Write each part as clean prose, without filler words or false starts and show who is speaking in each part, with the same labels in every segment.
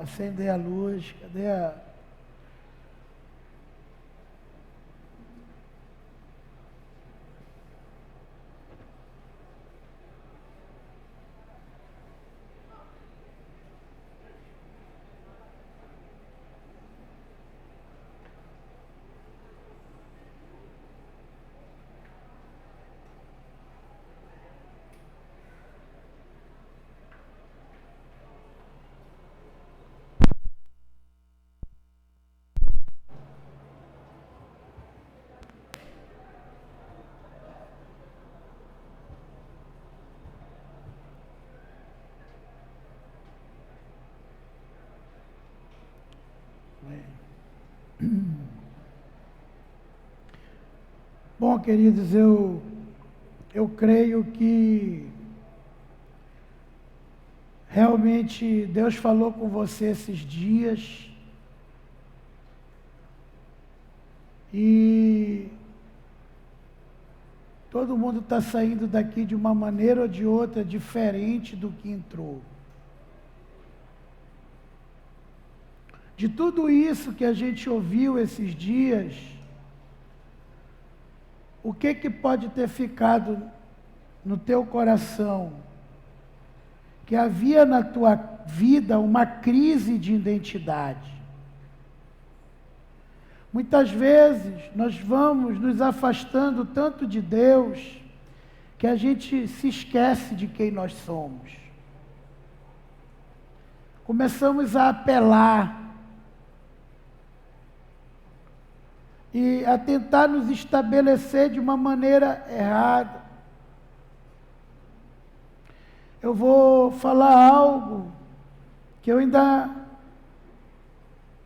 Speaker 1: acender a luz. Cadê a... Bom, queridos, eu creio que realmente Deus falou com você esses dias e todo mundo está saindo daqui de uma maneira ou de outra diferente do que entrou. De tudo isso que a gente ouviu esses dias, o que pode ter ficado no teu coração? Que havia na tua vida uma crise de identidade. Muitas vezes nós vamos nos afastando tanto de Deus que a gente se esquece de quem nós somos. Começamos a apelar e a tentar nos estabelecer de uma maneira errada. Eu vou falar algo que eu ainda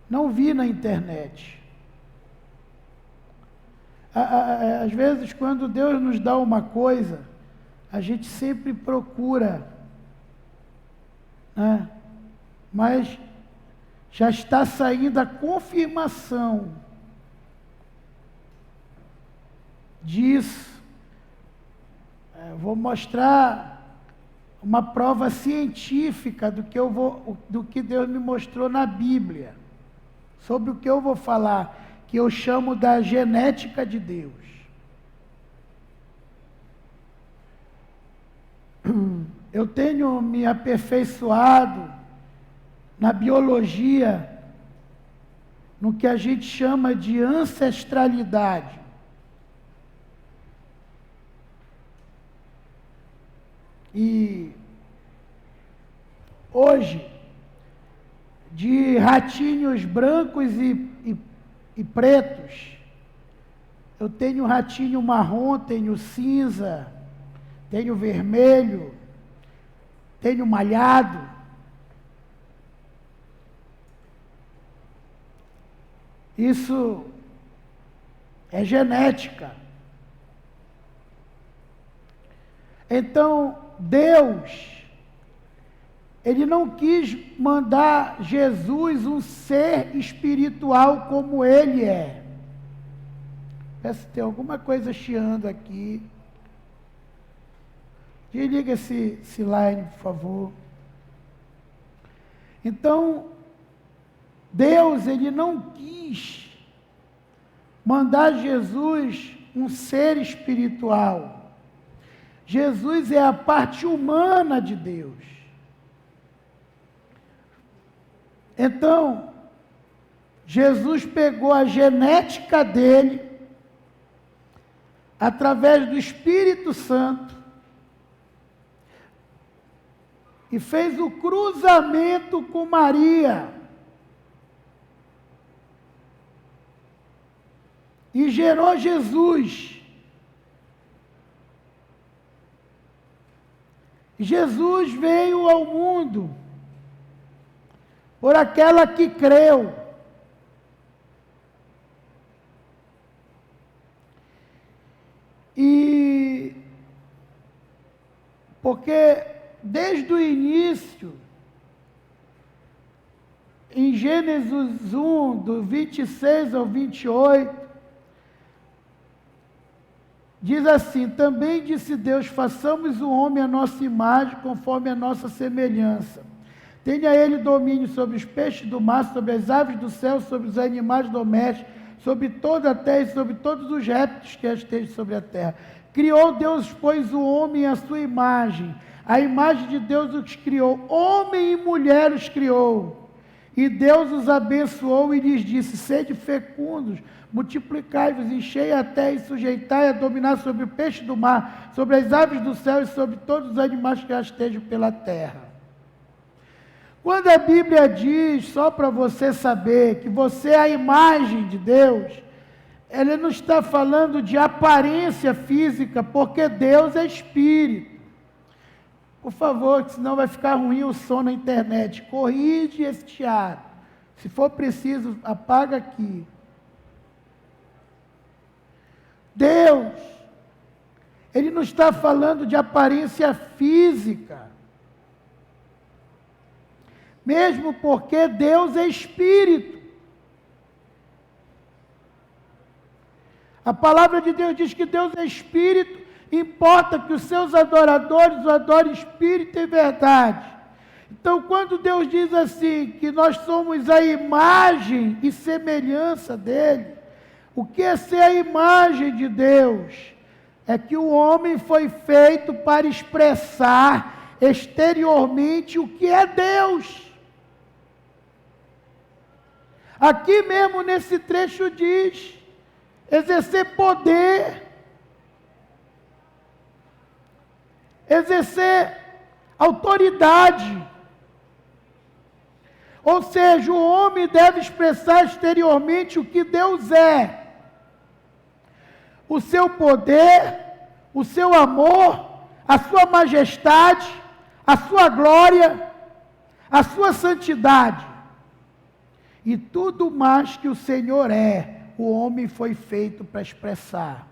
Speaker 1: não vi na internet. Às vezes, quando Deus nos dá uma coisa, a gente sempre procura, né? Mas já está saindo a confirmação disso. Vou mostrar uma prova científica do que Deus me mostrou na Bíblia, sobre o que eu vou falar, que eu chamo da genética de Deus. Eu tenho me aperfeiçoado na biologia, no que a gente chama de ancestralidade. E hoje, de ratinhos brancos e pretos, eu tenho ratinho marrom, tenho cinza, tenho vermelho, tenho malhado. Isso é genética. Então, Deus, Ele não quis mandar Jesus um ser espiritual como Ele é. Parece que tem alguma coisa chiando aqui. Desliga esse line, por favor. Então, Deus, Ele não quis mandar Jesus um ser espiritual. Jesus é a parte humana de Deus. Então, Jesus pegou a genética dele, através do Espírito Santo, e fez o cruzamento com Maria. E gerou Jesus. Jesus veio ao mundo por aquela que creu. E porque desde o início, em Gênesis 1, do 26 ao 28, diz assim: também disse Deus, façamos o homem à nossa imagem, conforme a nossa semelhança. Tenha ele domínio sobre os peixes do mar, sobre as aves do céu, sobre os animais domésticos, sobre toda a terra e sobre todos os répteis que estejam sobre a terra. Criou Deus, pois, o homem à sua imagem. A imagem de Deus os criou. Homem e mulher os criou. E Deus os abençoou e lhes disse: sede fecundos, multiplicai-vos, enchei a terra e sujeitai a dominar sobre o peixe do mar, sobre as aves do céu e sobre todos os animais que estejam pela terra. Quando a Bíblia diz, só para você saber, que você é a imagem de Deus, ela não está falando de aparência física, porque Deus é espírito. Por favor, senão vai ficar ruim o som na internet. Corrige esse chiado. Se for preciso, apaga aqui. Deus, Ele não está falando de aparência física. Mesmo porque Deus é espírito. A palavra de Deus diz que Deus é espírito. Importa que os seus adoradores o adorem espírito e verdade. Então, quando Deus diz assim, que nós somos a imagem e semelhança dEle, o que é ser a imagem de Deus? É que o homem foi feito para expressar exteriormente o que é Deus. Aqui mesmo nesse trecho diz, exercer poder, exercer autoridade. Ou seja, o homem deve expressar exteriormente o que Deus é. O seu poder, o seu amor, a sua majestade, a sua glória, a sua santidade. E tudo mais que o Senhor é, o homem foi feito para expressar.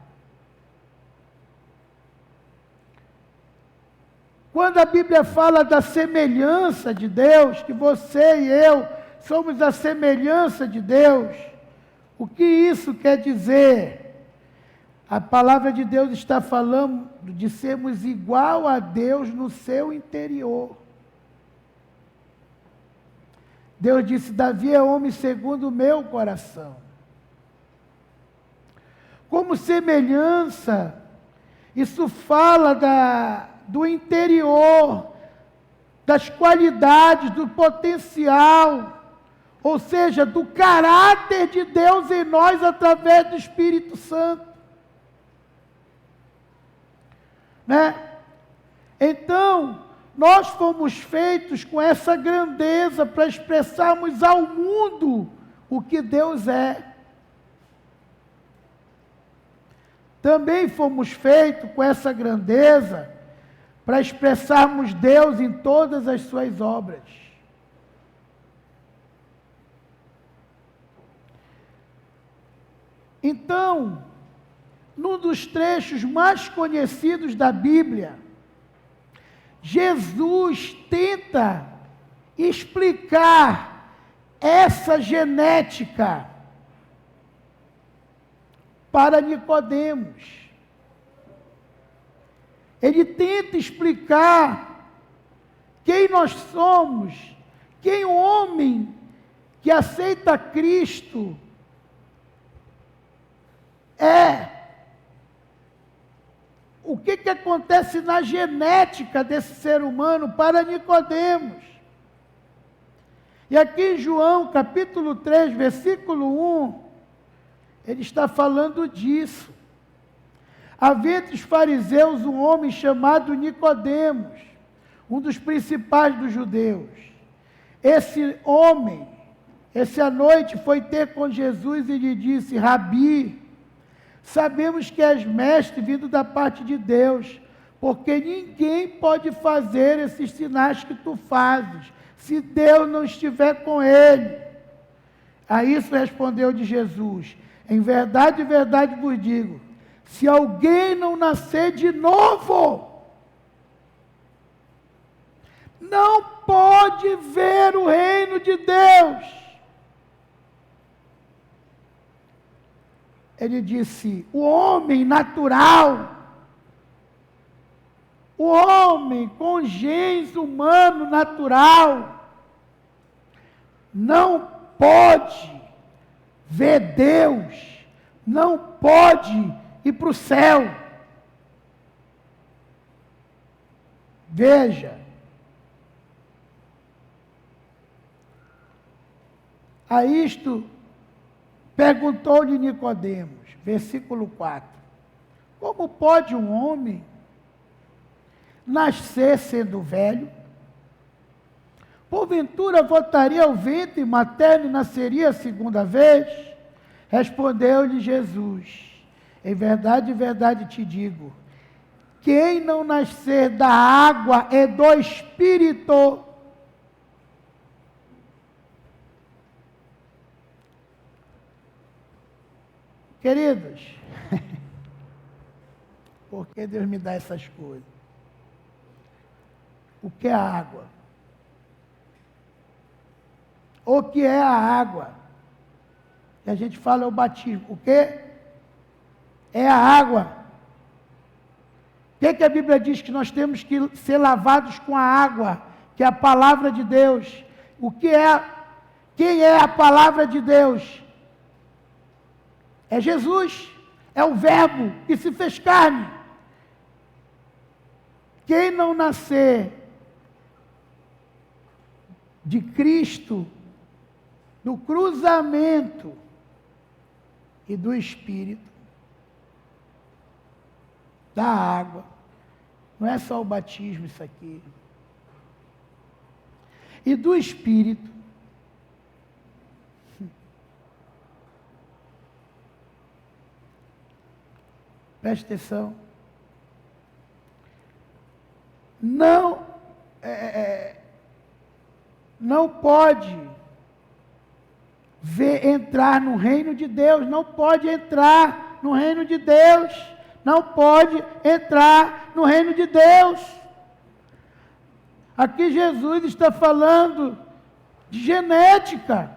Speaker 1: Quando a Bíblia fala da semelhança de Deus, que você e eu somos a semelhança de Deus, o que isso quer dizer? A palavra de Deus está falando de sermos igual a Deus no seu interior. Deus disse: Davi é homem segundo o meu coração. Como semelhança, isso fala do interior, das qualidades, do potencial, ou seja, do caráter de Deus em nós através do Espírito Santo. Né? Então, nós fomos feitos com essa grandeza para expressarmos ao mundo o que Deus é. Também fomos feitos com essa grandeza para expressarmos Deus em todas as suas obras. Então, num dos trechos mais conhecidos da Bíblia, Jesus tenta explicar essa genética para Nicodemos. Ele tenta explicar quem nós somos, quem o homem que aceita Cristo é. O que acontece na genética desse ser humano para Nicodemos. E aqui em João, capítulo 3, versículo 1, ele está falando disso. Havia entre os fariseus um homem chamado Nicodemos, um dos principais dos judeus. Esse homem, essa noite, foi ter com Jesus e lhe disse: Rabi, sabemos que és mestre vindo da parte de Deus, porque ninguém pode fazer esses sinais que tu fazes, se Deus não estiver com ele. A isso respondeu de Jesus: em verdade vos digo, se alguém não nascer de novo, não pode ver o reino de Deus. Ele disse: o homem natural, o homem com genes humano natural, não pode ver Deus, não pode ir para o céu. Veja, a isto perguntou-lhe Nicodemos, versículo 4, como pode um homem nascer sendo velho? Porventura voltaria ao ventre materno e nasceria a segunda vez? Respondeu-lhe Jesus, em verdade te digo, quem não nascer da água e do Espírito, queridos, por que Deus me dá essas coisas? O que é a água? O que é a água? E a gente fala é o batismo. O que é a água? O que a Bíblia diz? Que nós temos que ser lavados com a água, que é a palavra de Deus. Quem é a palavra de Deus? É Jesus, é o Verbo que se fez carne. Quem não nascer de Cristo, do cruzamento e do Espírito, da água, não é só o batismo isso aqui, e do Espírito, preste atenção, não pode entrar no reino de Deus, não pode entrar no reino de Deus, não pode entrar no reino de Deus. Aqui Jesus está falando de genética.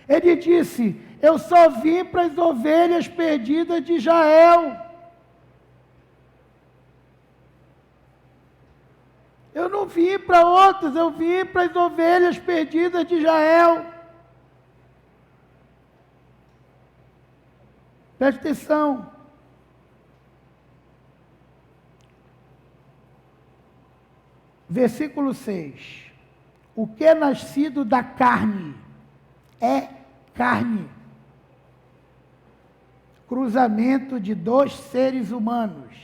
Speaker 1: Ele disse, eu só vim para as ovelhas perdidas de Israel. Eu não vim para outras, eu vim para as ovelhas perdidas de Israel. Preste atenção. Versículo 6. O que é nascido da carne é carne. Cruzamento de dois seres humanos.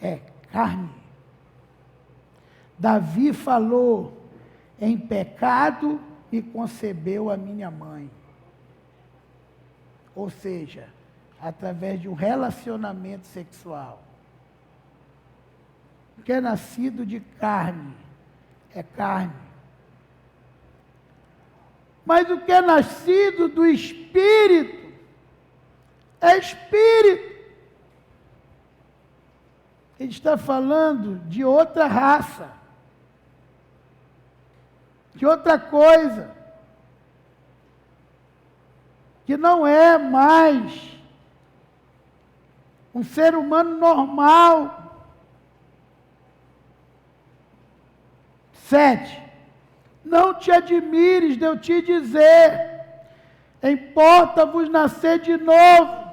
Speaker 1: É carne. Davi falou, em pecado me concebeu a minha mãe. Ou seja, através de um relacionamento sexual. O que é nascido de carne é carne. Mas o que é nascido do Espírito é Espírito. Ele está falando de outra raça, de outra coisa, que não é mais um ser humano normal. 7. Não te admires de eu te dizer, importa-vos nascer de novo.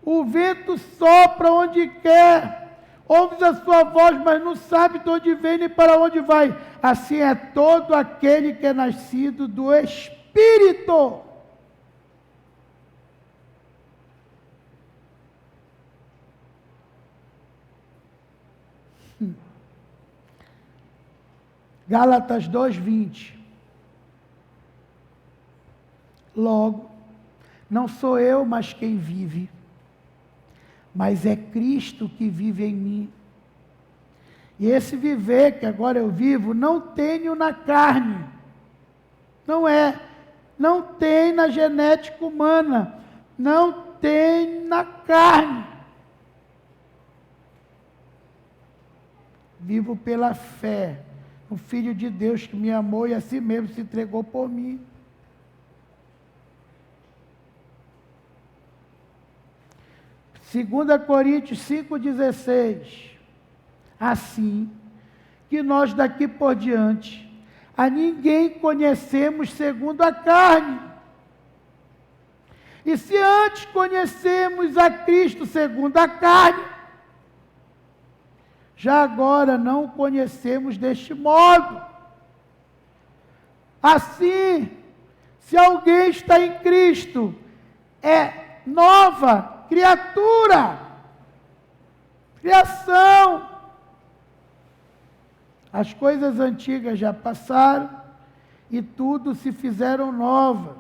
Speaker 1: O vento sopra onde quer, ouves a sua voz, mas não sabe de onde vem nem para onde vai. Assim é todo aquele que é nascido do Espírito. Gálatas 2:20. Logo, não sou eu, mas quem vive, mas é Cristo que vive em mim. E esse viver que agora eu vivo, não tenho na carne. Não tem na genética humana. Não tem na carne. Vivo pela fé. O Filho de Deus que me amou e assim mesmo se entregou por mim. Segunda Coríntios 5:16. Assim que nós daqui por diante a ninguém conhecemos segundo a carne. E se antes conhecemos a Cristo segundo a carne, já agora não o conhecemos deste modo. Assim, se alguém está em Cristo, é nova criatura, criação. As coisas antigas já passaram e tudo se fizeram nova.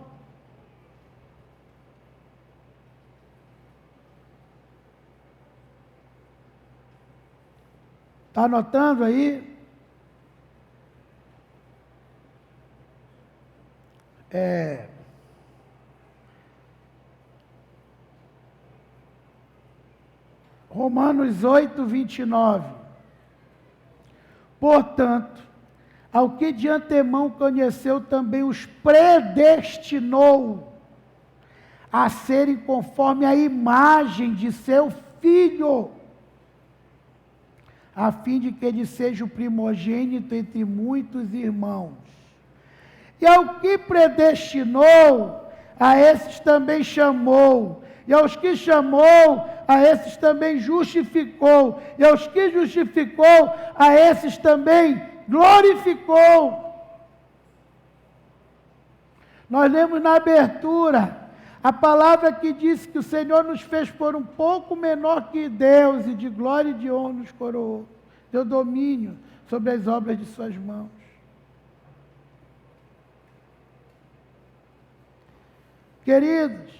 Speaker 1: Está anotando aí? Romanos 8, 29. Portanto, ao que de antemão conheceu, também os predestinou a serem conforme a imagem de seu Filho, a fim de que ele seja o primogênito entre muitos irmãos. E ao que predestinou, a esses também chamou. E aos que chamou, a esses também justificou. E aos que justificou, a esses também glorificou. Nós lemos na abertura a palavra que diz que o Senhor nos fez por um pouco menor que Deus, e de glória e de honra nos coroou. Deu domínio sobre as obras de suas mãos. Queridos,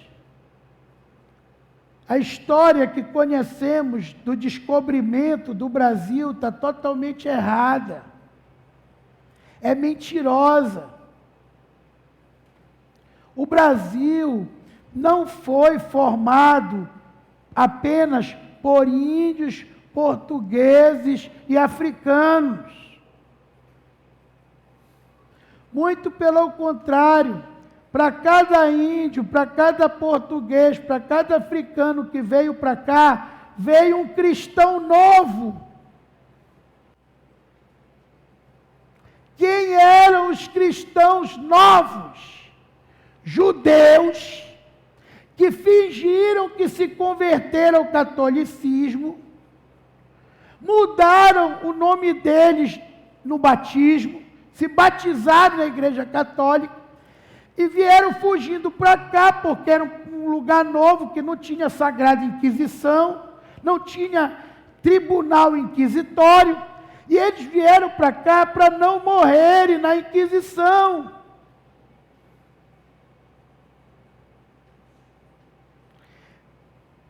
Speaker 1: a história que conhecemos do descobrimento do Brasil está totalmente errada. É mentirosa. O Brasil não foi formado apenas por índios, portugueses e africanos. Muito pelo contrário, para cada índio, para cada português, para cada africano que veio para cá, veio um cristão novo. Quem eram os cristãos novos? Judeus que fingiram que se converteram ao catolicismo, mudaram o nome deles no batismo, se batizaram na Igreja Católica e vieram fugindo para cá, porque era um lugar novo que não tinha Sagrada Inquisição, não tinha tribunal inquisitório, e eles vieram para cá para não morrerem na Inquisição.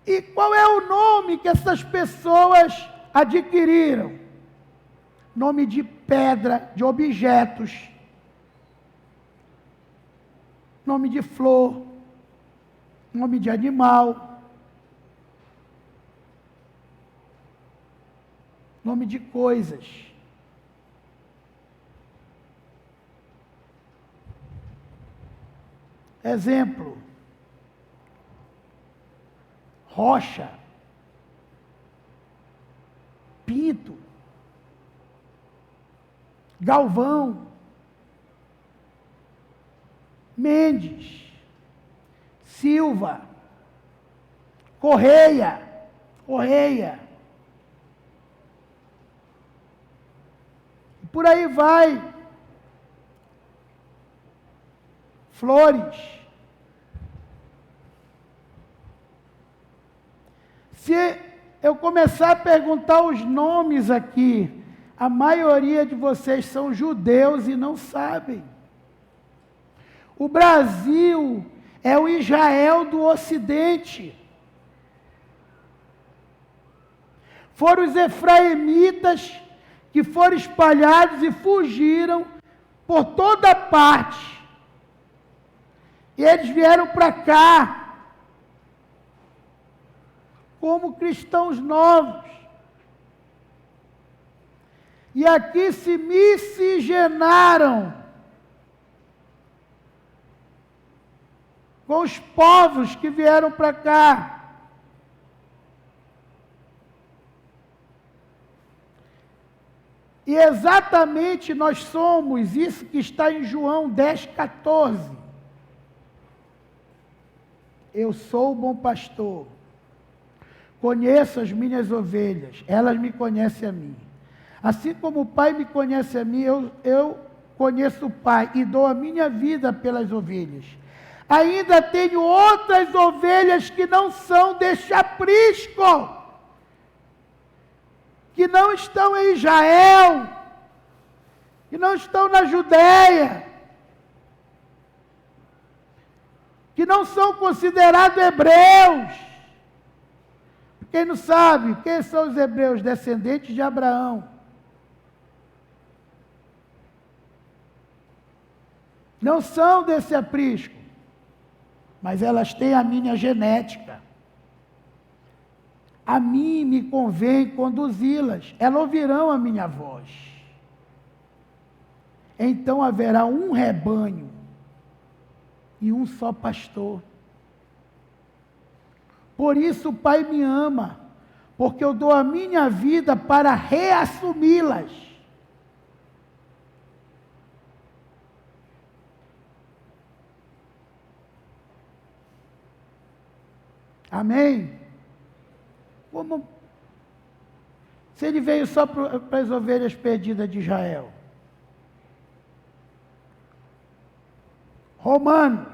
Speaker 1: E qual é o nome que essas pessoas adquiriram? Nome de pedra, de objetos, nome de flor, nome de animal, nome de coisas. Exemplo: Rocha, Pinto, Galvão, Mendes, Silva, Correia, por aí vai, Flores. Se eu começar a perguntar os nomes aqui, a maioria de vocês são judeus e não sabem. O Brasil é o Israel do Ocidente. Foram os efraimitas que foram espalhados e fugiram por toda parte. E eles vieram para cá como cristãos novos. E aqui se miscigenaram com os povos que vieram para cá. E exatamente nós somos isso que está em João 10,14. Eu sou o bom pastor, conheço as minhas ovelhas, elas me conhecem a mim. Assim como o Pai me conhece a mim, eu conheço o Pai e dou a minha vida pelas ovelhas. Ainda tenho outras ovelhas que não são deste aprisco, que não estão em Israel, que não estão na Judéia, que não são considerados hebreus. Quem não sabe, quem são os hebreus? Descendentes de Abraão. Não são desse aprisco, mas elas têm a minha genética. A mim me convém conduzi-las, elas ouvirão a minha voz. Então haverá um rebanho e um só pastor. Por isso o Pai me ama, porque eu dou a minha vida para reassumi-las. Amém? Como se ele veio só para as ovelhas perdidas de Israel. Romanos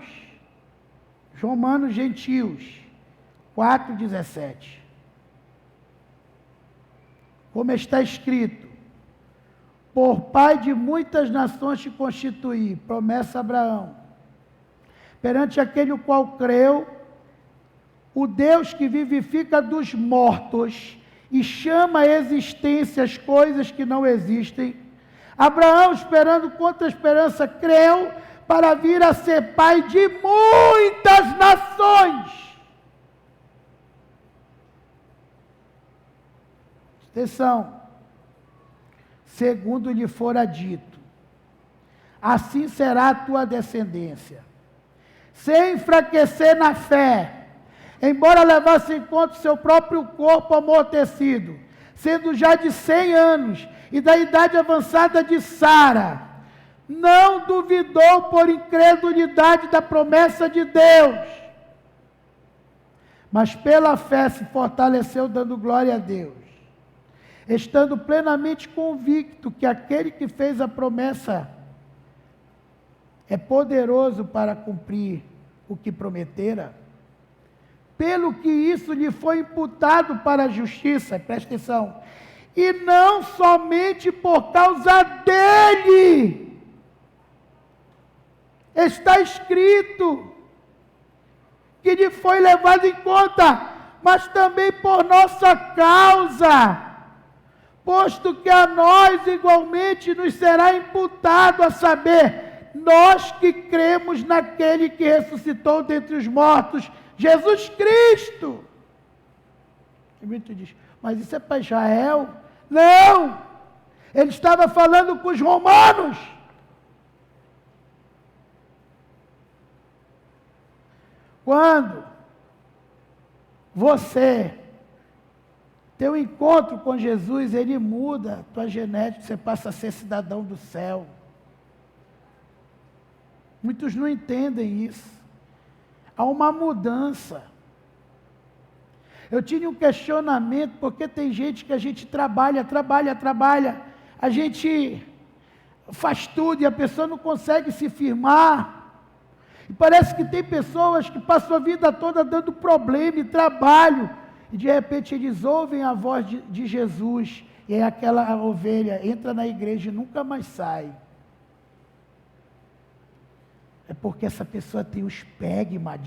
Speaker 1: gentios, 4,17. Como está escrito, por pai de muitas nações te constituí, promessa a Abraão, perante aquele o qual creu, o Deus que vivifica dos mortos e chama à existência as coisas que não existem. Abraão, esperando contra a esperança, creu para vir a ser pai de muitas nações. Atenção. Segundo lhe fora dito, assim será a tua descendência. Sem enfraquecer na fé, embora levasse em conta o seu próprio corpo amortecido, sendo já de 100 anos, e da idade avançada de Sara, não duvidou por incredulidade da promessa de Deus, mas pela fé se fortaleceu, dando glória a Deus, estando plenamente convicto que aquele que fez a promessa é poderoso para cumprir o que prometera. Pelo que isso lhe foi imputado para a justiça, presta atenção, e não somente por causa dele, está escrito que lhe foi levado em conta, mas também por nossa causa, posto que a nós igualmente nos será imputado, a saber, nós que cremos naquele que ressuscitou dentre os mortos, Jesus Cristo. E muito diz, mas isso é para Israel? Não! Ele estava falando com os romanos. Quando você tem um encontro com Jesus, ele muda a tua genética, você passa a ser cidadão do céu. Muitos não entendem isso. Há uma mudança. Eu tinha um questionamento, porque tem gente que a gente trabalha, a gente faz tudo e a pessoa não consegue se firmar. E parece que tem pessoas que passam a vida toda dando problema e trabalho, e de repente eles ouvem a voz de Jesus, e aí aquela ovelha entra na igreja e nunca mais sai. É porque essa pessoa tem o espegma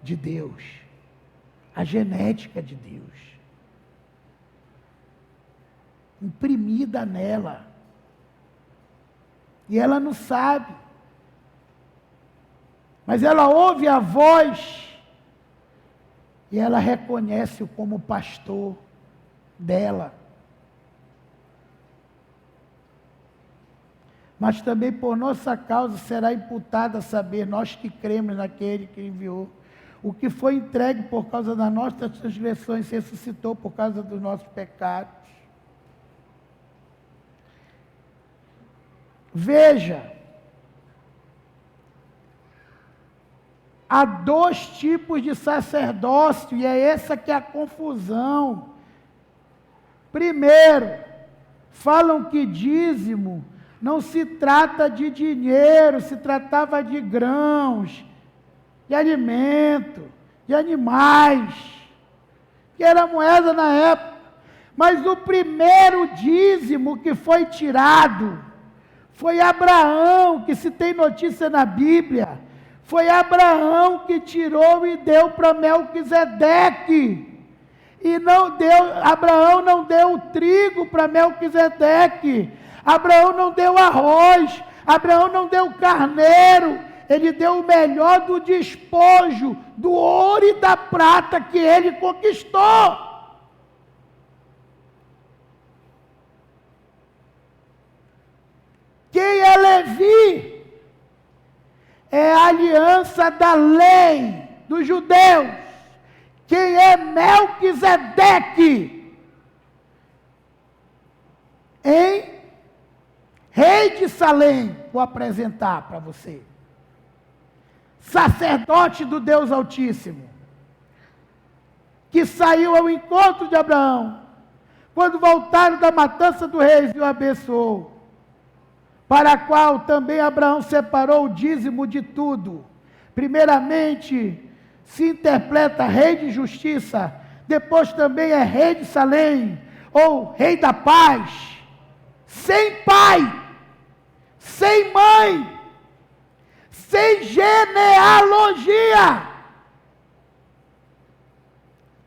Speaker 1: de Deus, a genética de Deus, imprimida nela, e ela não sabe, mas ela ouve a voz, e ela reconhece-o como pastor dela. Mas também por nossa causa será imputada a saber, nós que cremos naquele que enviou, o que foi entregue por causa das nossas transgressões, ressuscitou por causa dos nossos pecados. Veja, há dois tipos de sacerdócio, e é essa que é a confusão. Primeiro, falam que dízimo não se trata de dinheiro, se tratava de grãos, de alimento, de animais, que era moeda na época. Mas o primeiro dízimo que foi tirado foi Abraão, que se tem notícia na Bíblia, foi Abraão que tirou e deu para Melquisedeque. E Abraão não deu o trigo para Melquisedeque, Abraão não deu arroz, Abraão não deu carneiro, ele deu o melhor do despojo, do ouro e da prata que ele conquistou. Quem é Levi? É a aliança da lei dos judeus. Quem é Melquisedeque? Rei de Salém, vou apresentar para você. Sacerdote do Deus Altíssimo, que saiu ao encontro de Abraão, quando voltaram da matança do rei e o abençoou, para a qual também Abraão separou o dízimo de tudo. Primeiramente, se interpreta rei de justiça, depois também é rei de Salém, ou rei da paz, sem pai, sem mãe, sem genealogia,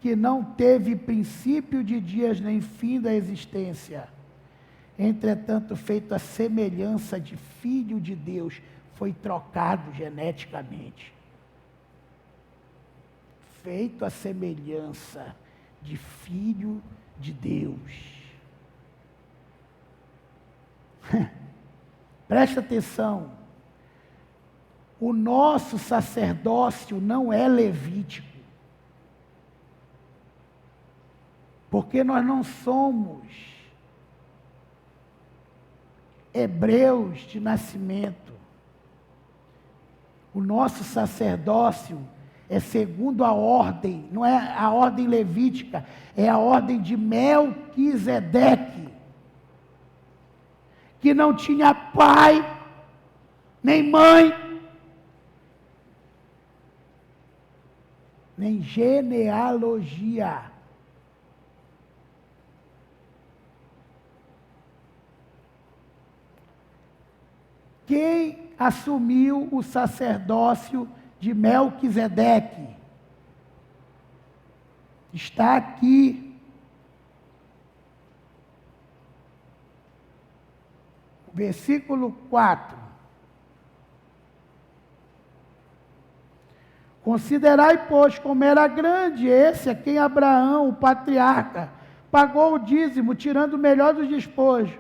Speaker 1: que não teve princípio de dias nem fim da existência, entretanto feito a semelhança de filho de Deus, foi trocado geneticamente. Feito a semelhança de filho de Deus. Presta atenção, o nosso sacerdócio não é levítico, porque nós não somos hebreus de nascimento. O nosso sacerdócio é segundo a ordem, não é a ordem levítica, é a ordem de Melquisedeque, que não tinha pai, nem mãe, nem genealogia. Quem assumiu o sacerdócio de Melquisedeque? Está aqui. Versículo 4. Considerai, pois, como era grande esse a quem Abraão, o patriarca, pagou o dízimo, tirando o melhor dos despojos.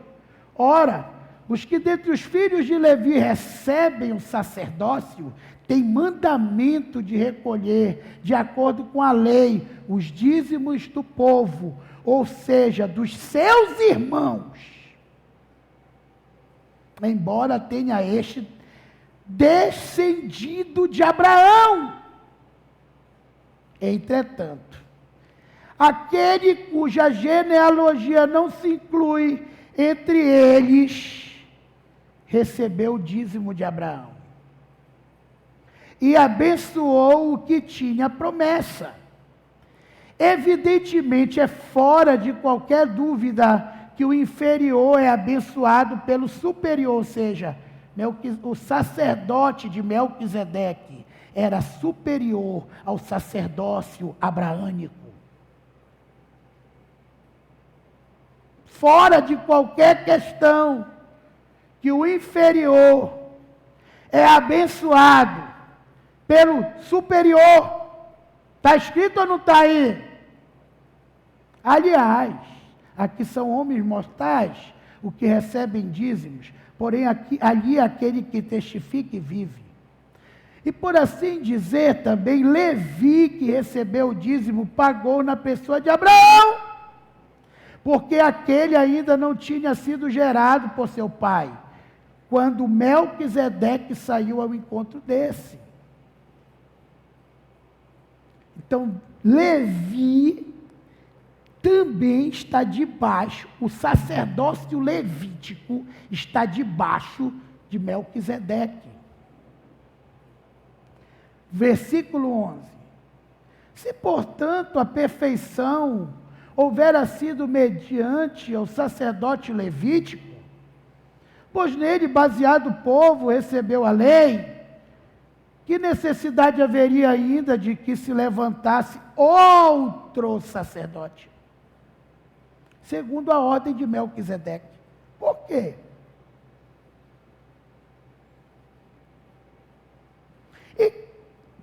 Speaker 1: Ora, os que dentre os filhos de Levi recebem o sacerdócio, têm mandamento de recolher, de acordo com a lei, os dízimos do povo, ou seja, dos seus irmãos. Embora tenha este descendido de Abraão. Entretanto, aquele cuja genealogia não se inclui entre eles, recebeu o dízimo de Abraão e abençoou o que tinha promessa. Evidentemente, é fora de qualquer dúvida que o inferior é abençoado pelo superior, ou seja, o sacerdote de Melquisedeque era superior ao sacerdócio abraânico. Fora de qualquer questão que o inferior é abençoado pelo superior. Está escrito ou não está aí? Aliás, aqui são homens mortais, o que recebem dízimos, porém ali aquele que testifica e vive. E por assim dizer também, Levi, que recebeu o dízimo, pagou na pessoa de Abraão, porque aquele ainda não tinha sido gerado por seu pai. quando Melquisedeque saiu ao encontro desse. Então, Levi também está debaixo, o sacerdócio levítico está debaixo de Melquisedeque. Versículo 11. Se, portanto, a perfeição houvera sido mediante o sacerdote levítico, pois nele baseado o povo recebeu a lei, que necessidade haveria ainda de que se levantasse outro sacerdote? Segundo a ordem de Melquisedeque. Por quê? E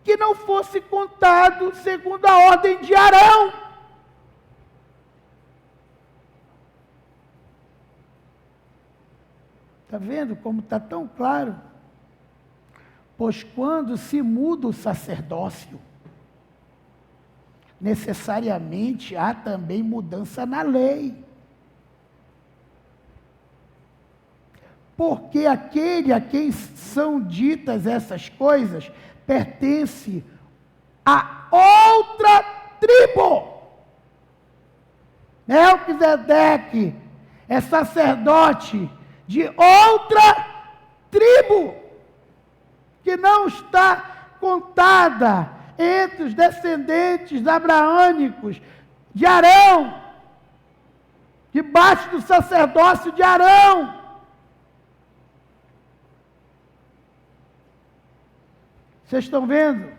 Speaker 1: que não fosse contado segundo a ordem de Arão. Está vendo como está tão claro? Pois quando se muda o sacerdócio, necessariamente há também mudança na lei. Porque aquele a quem são ditas essas coisas pertence a outra tribo. Melquisedeque é sacerdote de outra tribo, que não está contada entre os descendentes abraânicos de Arão, debaixo do sacerdócio de Arão. Vocês estão vendo?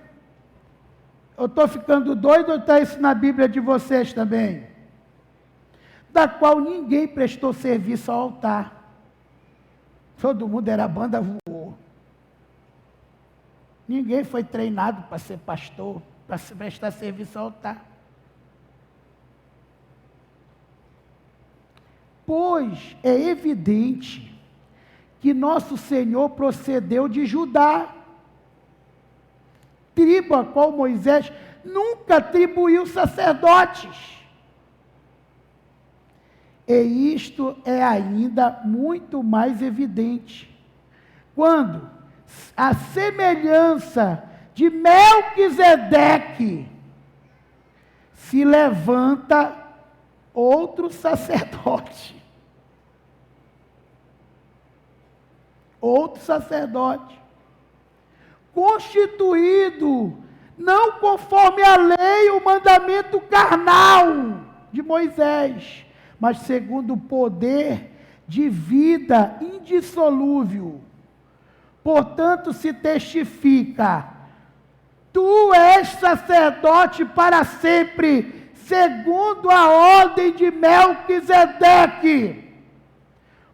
Speaker 1: Eu estou ficando doido ou está isso na Bíblia de vocês também? Da qual ninguém prestou serviço ao altar. Todo mundo era banda voou. Ninguém foi treinado para ser pastor, para prestar serviço ao altar. Pois é evidente que nosso Senhor procedeu de Judá, tribo a qual Moisés nunca atribuiu sacerdotes. E isto é ainda muito mais evidente, quando a semelhança de Melquisedeque se levanta outro sacerdote. Outro sacerdote. Constituído, não conforme a lei, o mandamento carnal de Moisés, mas segundo o poder de vida indissolúvel. Portanto, se testifica, tu és sacerdote para sempre, segundo a ordem de Melquisedeque.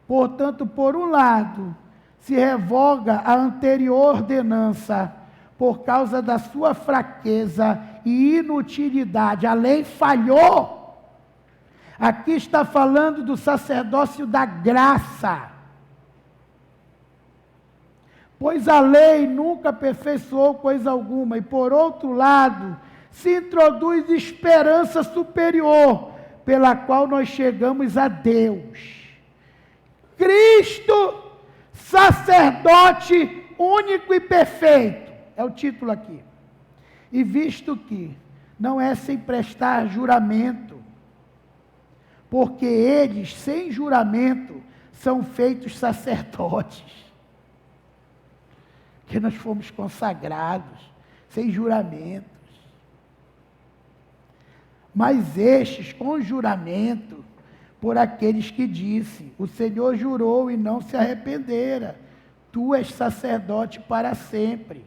Speaker 1: Portanto, por um lado, se revoga a anterior ordenança, por causa da sua fraqueza e inutilidade. A lei falhou. Aqui está falando do sacerdócio da graça. Pois a lei nunca aperfeiçoou coisa alguma, e por outro lado, se introduz esperança superior, pela qual nós chegamos a Deus. Cristo, sacerdote único e perfeito, é o título aqui. E visto que não é sem prestar juramento, porque eles, sem juramento, são feitos sacerdotes. Que nós fomos consagrados, sem juramentos. Mas estes, com juramento, por aqueles que disse, o Senhor jurou e não se arrependera, tu és sacerdote para sempre.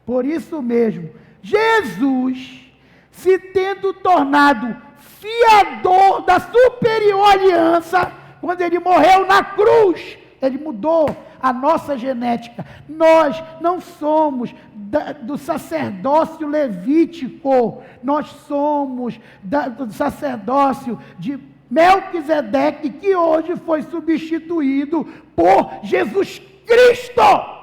Speaker 1: Por isso mesmo, Jesus, se tendo tornado fiador da superior aliança, quando ele morreu na cruz, ele mudou a nossa genética. Nós não somos do sacerdócio levítico, nós somos do sacerdócio de Melquisedeque, que hoje foi substituído por Jesus Cristo.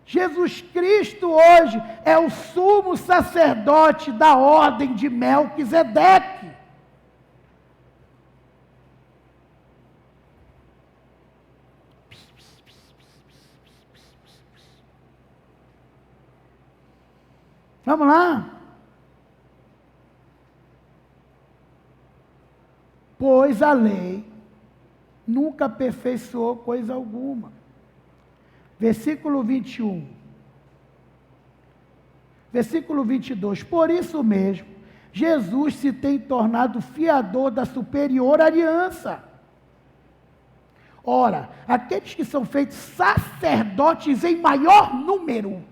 Speaker 1: Jesus Cristo hoje é o sumo sacerdote da ordem de Melquisedeque. Vamos lá? Pois a lei nunca aperfeiçoou coisa alguma. Versículo 21. Versículo 22. Por isso mesmo, Jesus se tem tornado fiador da superior aliança. Ora, aqueles que são feitos sacerdotes em maior número,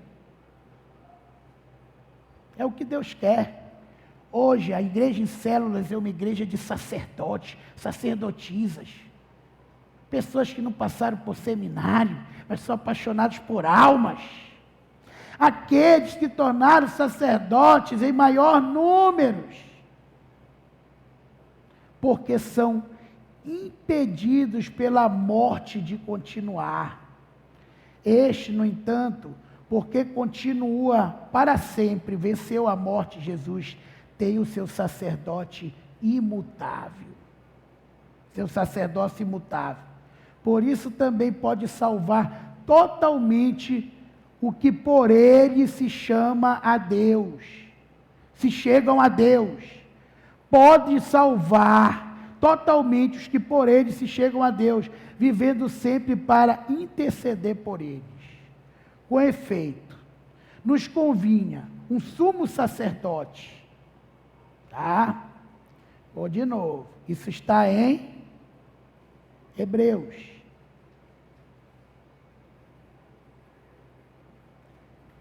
Speaker 1: é o que Deus quer. Hoje, a igreja em células é uma igreja de sacerdotes, sacerdotisas. Pessoas que não passaram por seminário, mas são apaixonados por almas. Aqueles que tornaram sacerdotes em maior número, porque são impedidos pela morte de continuar. Este, no entanto, porque continua para sempre, venceu a morte, Jesus tem o seu sacerdote imutável. Seu sacerdócio imutável. Por isso também pode salvar totalmente o que por ele se chama a Deus. Se chegam a Deus. Pode salvar totalmente os que por ele se chegam a Deus, vivendo sempre para interceder por eles. Com efeito, nos convinha um sumo sacerdote. Tá? Vou de novo. Isso está em Hebreus.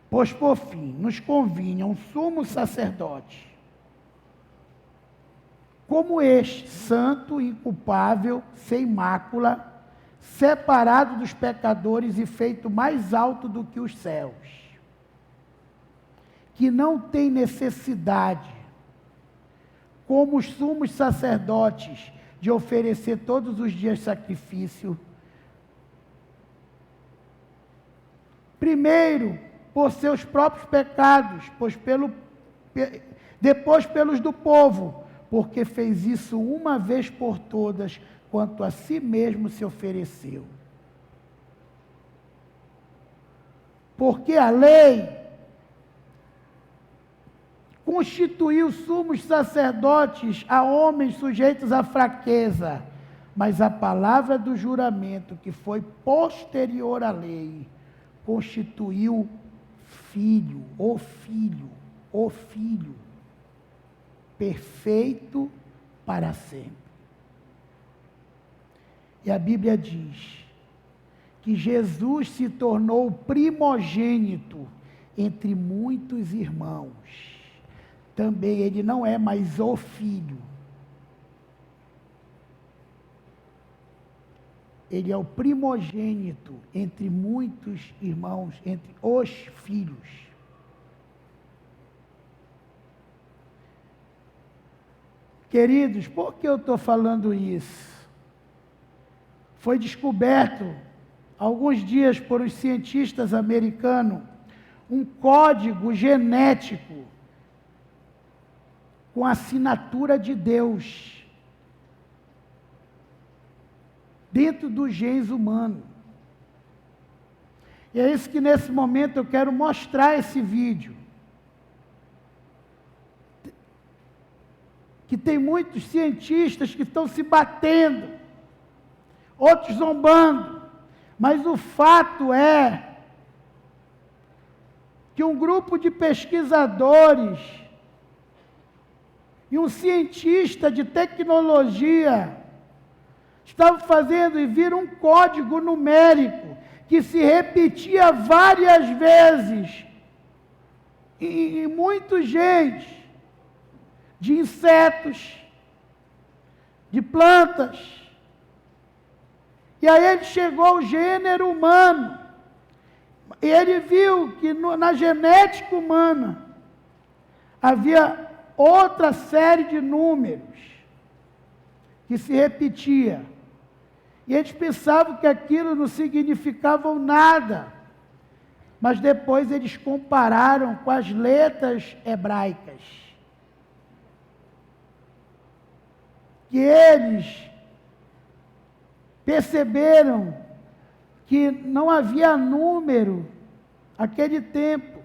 Speaker 1: Pois, por fim, nos convinha um sumo sacerdote, como este, santo, inculpável, sem mácula, separado dos pecadores e feito mais alto do que os céus, que não tem necessidade, como os sumos sacerdotes, de oferecer todos os dias sacrifício. Primeiro, por seus próprios pecados, depois pelos do povo, porque fez isso uma vez por todas, quanto a si mesmo se ofereceu. Porque a lei constituiu sumos sacerdotes a homens sujeitos à fraqueza, mas a palavra do juramento, que foi posterior à lei, constituiu o filho, perfeito para sempre. E a Bíblia diz que Jesus se tornou primogênito entre muitos irmãos. Também ele não é mais o filho. Ele é o primogênito entre muitos irmãos, entre os filhos. Queridos, por que eu estou falando isso? Foi descoberto, alguns dias, por os cientistas americanos, um código genético com a assinatura de Deus dentro dos genes humanos. E é isso que nesse momento eu quero mostrar esse vídeo. Que tem muitos cientistas que estão se batendo, outros zombando, mas o fato é que um grupo de pesquisadores e um cientista de tecnologia estavam fazendo e viram um código numérico que se repetia várias vezes em muitos genes de insetos, de plantas. E aí ele chegou ao gênero humano. E ele viu que na genética humana havia outra série de números que se repetia. E eles pensavam que aquilo não significava nada. Mas depois eles compararam com as letras hebraicas. Que eles perceberam que não havia número naquele tempo.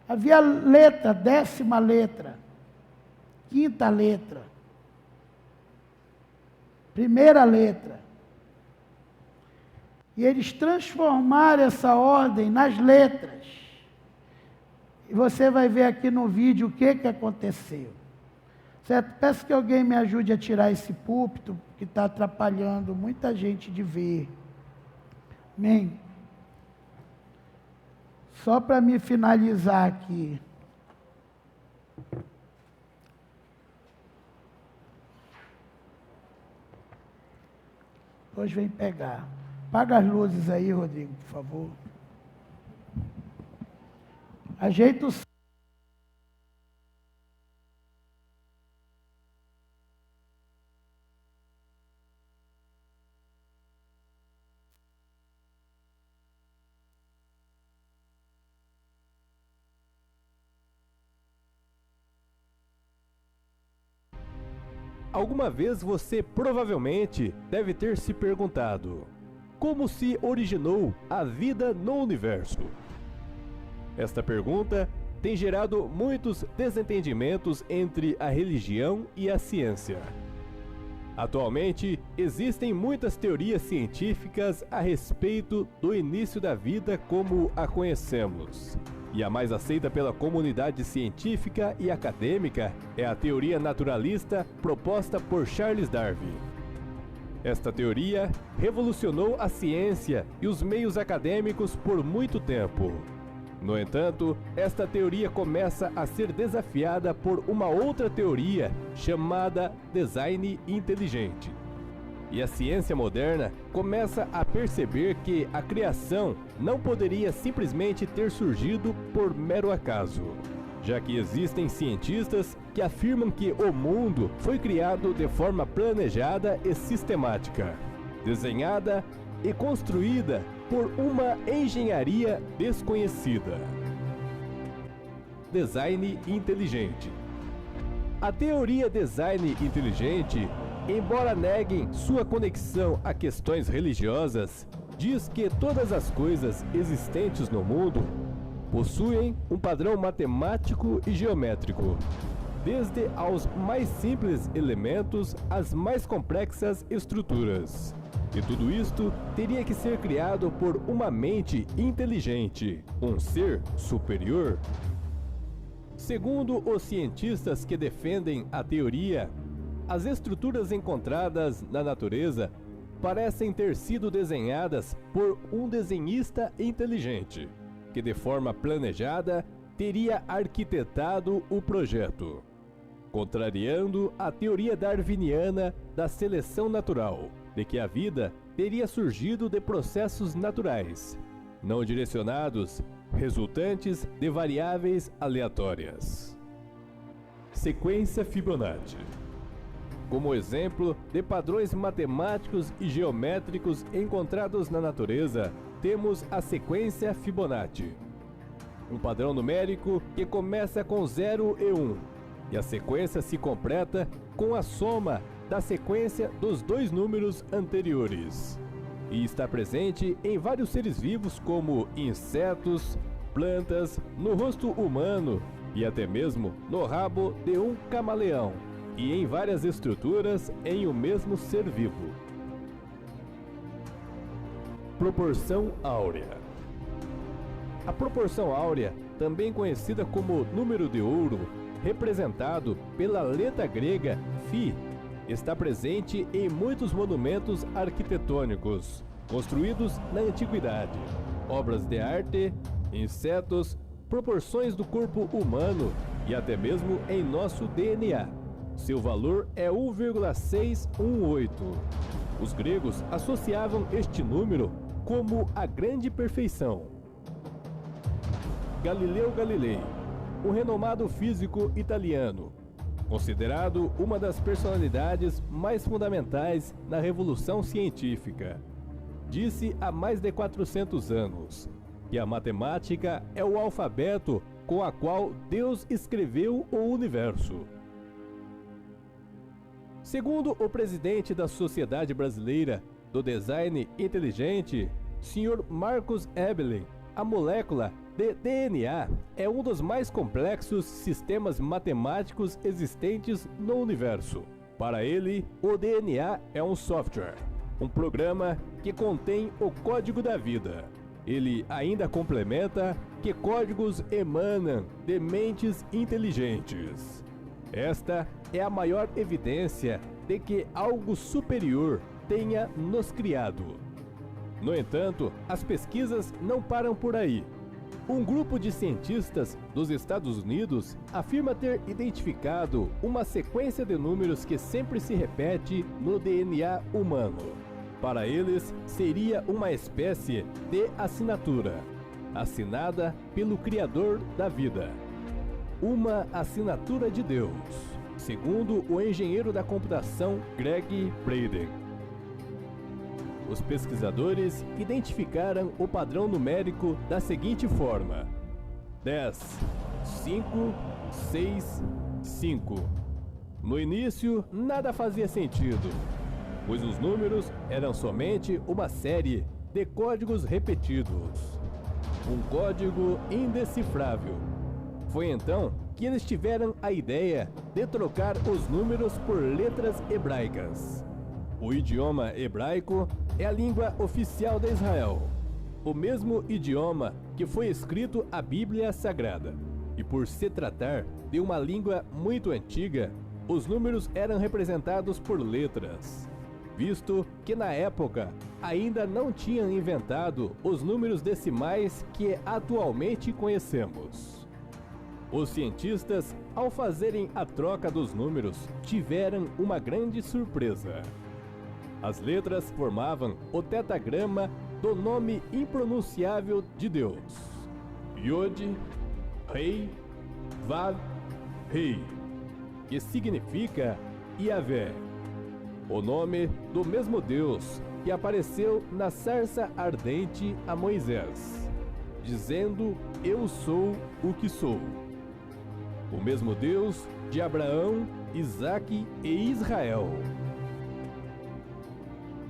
Speaker 1: Havia letra, 10ª letra, 5ª letra, 1ª letra. E eles transformaram essa ordem nas letras. E você vai ver aqui no vídeo o que aconteceu. Certo? Peço que alguém me ajude a tirar esse púlpito, que está atrapalhando muita gente de ver. Amém? Só para me finalizar aqui. Hoje vem pegar. Apaga as luzes aí, Rodrigo, por favor. Ajeita o...
Speaker 2: Alguma vez você provavelmente deve ter se perguntado: como se originou a vida no universo? Esta pergunta tem gerado muitos desentendimentos entre a religião e a ciência. Atualmente, existem muitas teorias científicas a respeito do início da vida como a conhecemos. E a mais aceita pela comunidade científica e acadêmica é a teoria naturalista proposta por Charles Darwin. Esta teoria revolucionou a ciência e os meios acadêmicos por muito tempo. No entanto, esta teoria começa a ser desafiada por uma outra teoria chamada design inteligente. E a ciência moderna começa a perceber que a criação não poderia simplesmente ter surgido por mero acaso, já que existem cientistas que afirmam que o mundo foi criado de forma planejada e sistemática, desenhada e construída por uma engenharia desconhecida. Design inteligente. A teoria design inteligente, embora neguem sua conexão a questões religiosas, diz que todas as coisas existentes no mundo possuem um padrão matemático e geométrico, desde aos mais simples elementos às mais complexas estruturas. E tudo isto teria que ser criado por uma mente inteligente, um ser superior. Segundo os cientistas que defendem a teoria, as estruturas encontradas na natureza parecem ter sido desenhadas por um desenhista inteligente, que de forma planejada teria arquitetado o projeto, contrariando a teoria darwiniana da seleção natural, de que a vida teria surgido de processos naturais, não direcionados, resultantes de variáveis aleatórias. Sequência Fibonacci. Como exemplo de padrões matemáticos e geométricos encontrados na natureza, temos a sequência Fibonacci, um padrão numérico que começa com 0 e 1, e a sequência se completa com a soma da sequência dos dois números anteriores, e está presente em vários seres vivos como insetos, plantas, no rosto humano e até mesmo no rabo de um camaleão, e em várias estruturas em o mesmo ser vivo. Proporção áurea. A proporção áurea, também conhecida como número de ouro, representado pela letra grega Φ, está presente em muitos monumentos arquitetônicos construídos na antiguidade, obras de arte, insetos, proporções do corpo humano e até mesmo em nosso DNA. Seu valor é 1,618. Os gregos associavam este número como a grande perfeição. Galileu Galilei, um renomado físico italiano, considerado uma das personalidades mais fundamentais na Revolução Científica, disse há mais de 400 anos que a matemática é o alfabeto com a qual Deus escreveu o universo. Segundo o presidente da Sociedade Brasileira do Design Inteligente, Sr. Marcos Ebelin, a molécula DNA é um dos mais complexos sistemas matemáticos existentes no universo. Para ele, o DNA é um software, um programa que contém o código da vida. Ele ainda complementa que códigos emanam de mentes inteligentes. Esta é a maior evidência de que algo superior tenha nos criado. No entanto, as pesquisas não param por aí. Um grupo de cientistas dos Estados Unidos afirma ter identificado uma sequência de números que sempre se repete no DNA humano. Para eles, seria uma espécie de assinatura, assinada pelo Criador da vida. Uma assinatura de Deus, segundo o engenheiro da computação Greg Braden. Os pesquisadores identificaram o padrão numérico da seguinte forma: 10, 5, 6, 5. No início, nada fazia sentido, pois os números eram somente uma série de códigos repetidos. Um código indecifrável. Foi então que eles tiveram a ideia de trocar os números por letras hebraicas. O idioma hebraico é a língua oficial de Israel, o mesmo idioma que foi escrito a Bíblia Sagrada. E por se tratar de uma língua muito antiga, os números eram representados por letras, visto que na época ainda não tinham inventado os números decimais que atualmente conhecemos. Os cientistas, ao fazerem a troca dos números, tiveram uma grande surpresa. As letras formavam o tetagrama do nome impronunciável de Deus: Yod, Rei, Vav, Rei, que significa Yahvé, o nome do mesmo Deus que apareceu na sarça ardente a Moisés, dizendo: Eu sou o que sou. O mesmo Deus de Abraão, Isaque e Israel.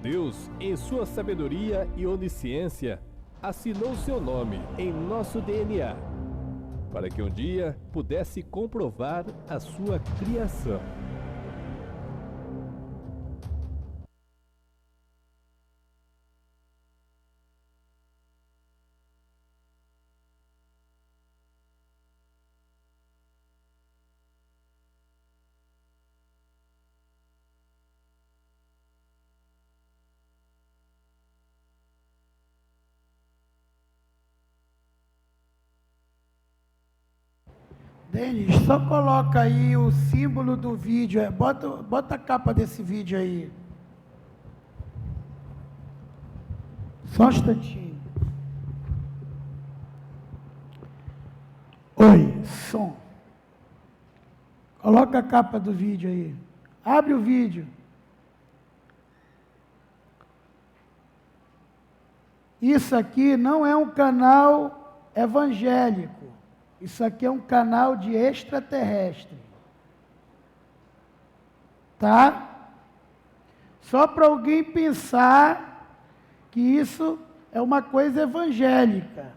Speaker 2: Deus, em sua sabedoria e onisciência, assinou seu nome em nosso DNA, para que um dia pudesse comprovar a sua criação.
Speaker 1: Denis, só coloca aí o símbolo do vídeo, bota a capa desse vídeo aí. Só um instantinho. Oi, som. Coloca a capa do vídeo aí. Abre o vídeo. Isso aqui não é um canal evangélico. Isso aqui é um canal de extraterrestre. Tá? Só para alguém pensar que isso é uma coisa evangélica.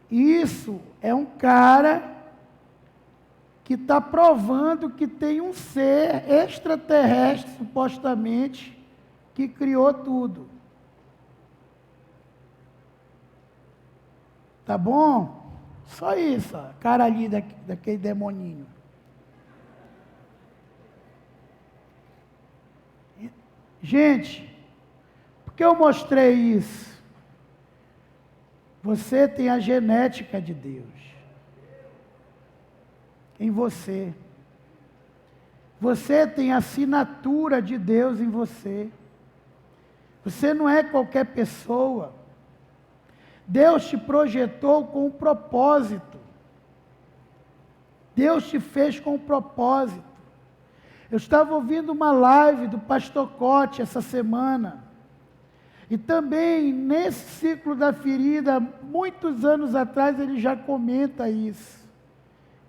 Speaker 1: Isso é um cara que está provando que tem um ser extraterrestre, supostamente, que criou tudo. Tá bom? Só isso, a cara ali daquele demoninho. Gente, por que eu mostrei isso? Você tem a genética de Deus em você. Você tem a assinatura de Deus em você. Você não é qualquer pessoa. Deus te projetou com um propósito. Deus te fez com um propósito. Eu estava ouvindo uma live do pastor Cote essa semana. E também, nesse ciclo da ferida, muitos anos atrás, ele já comenta isso.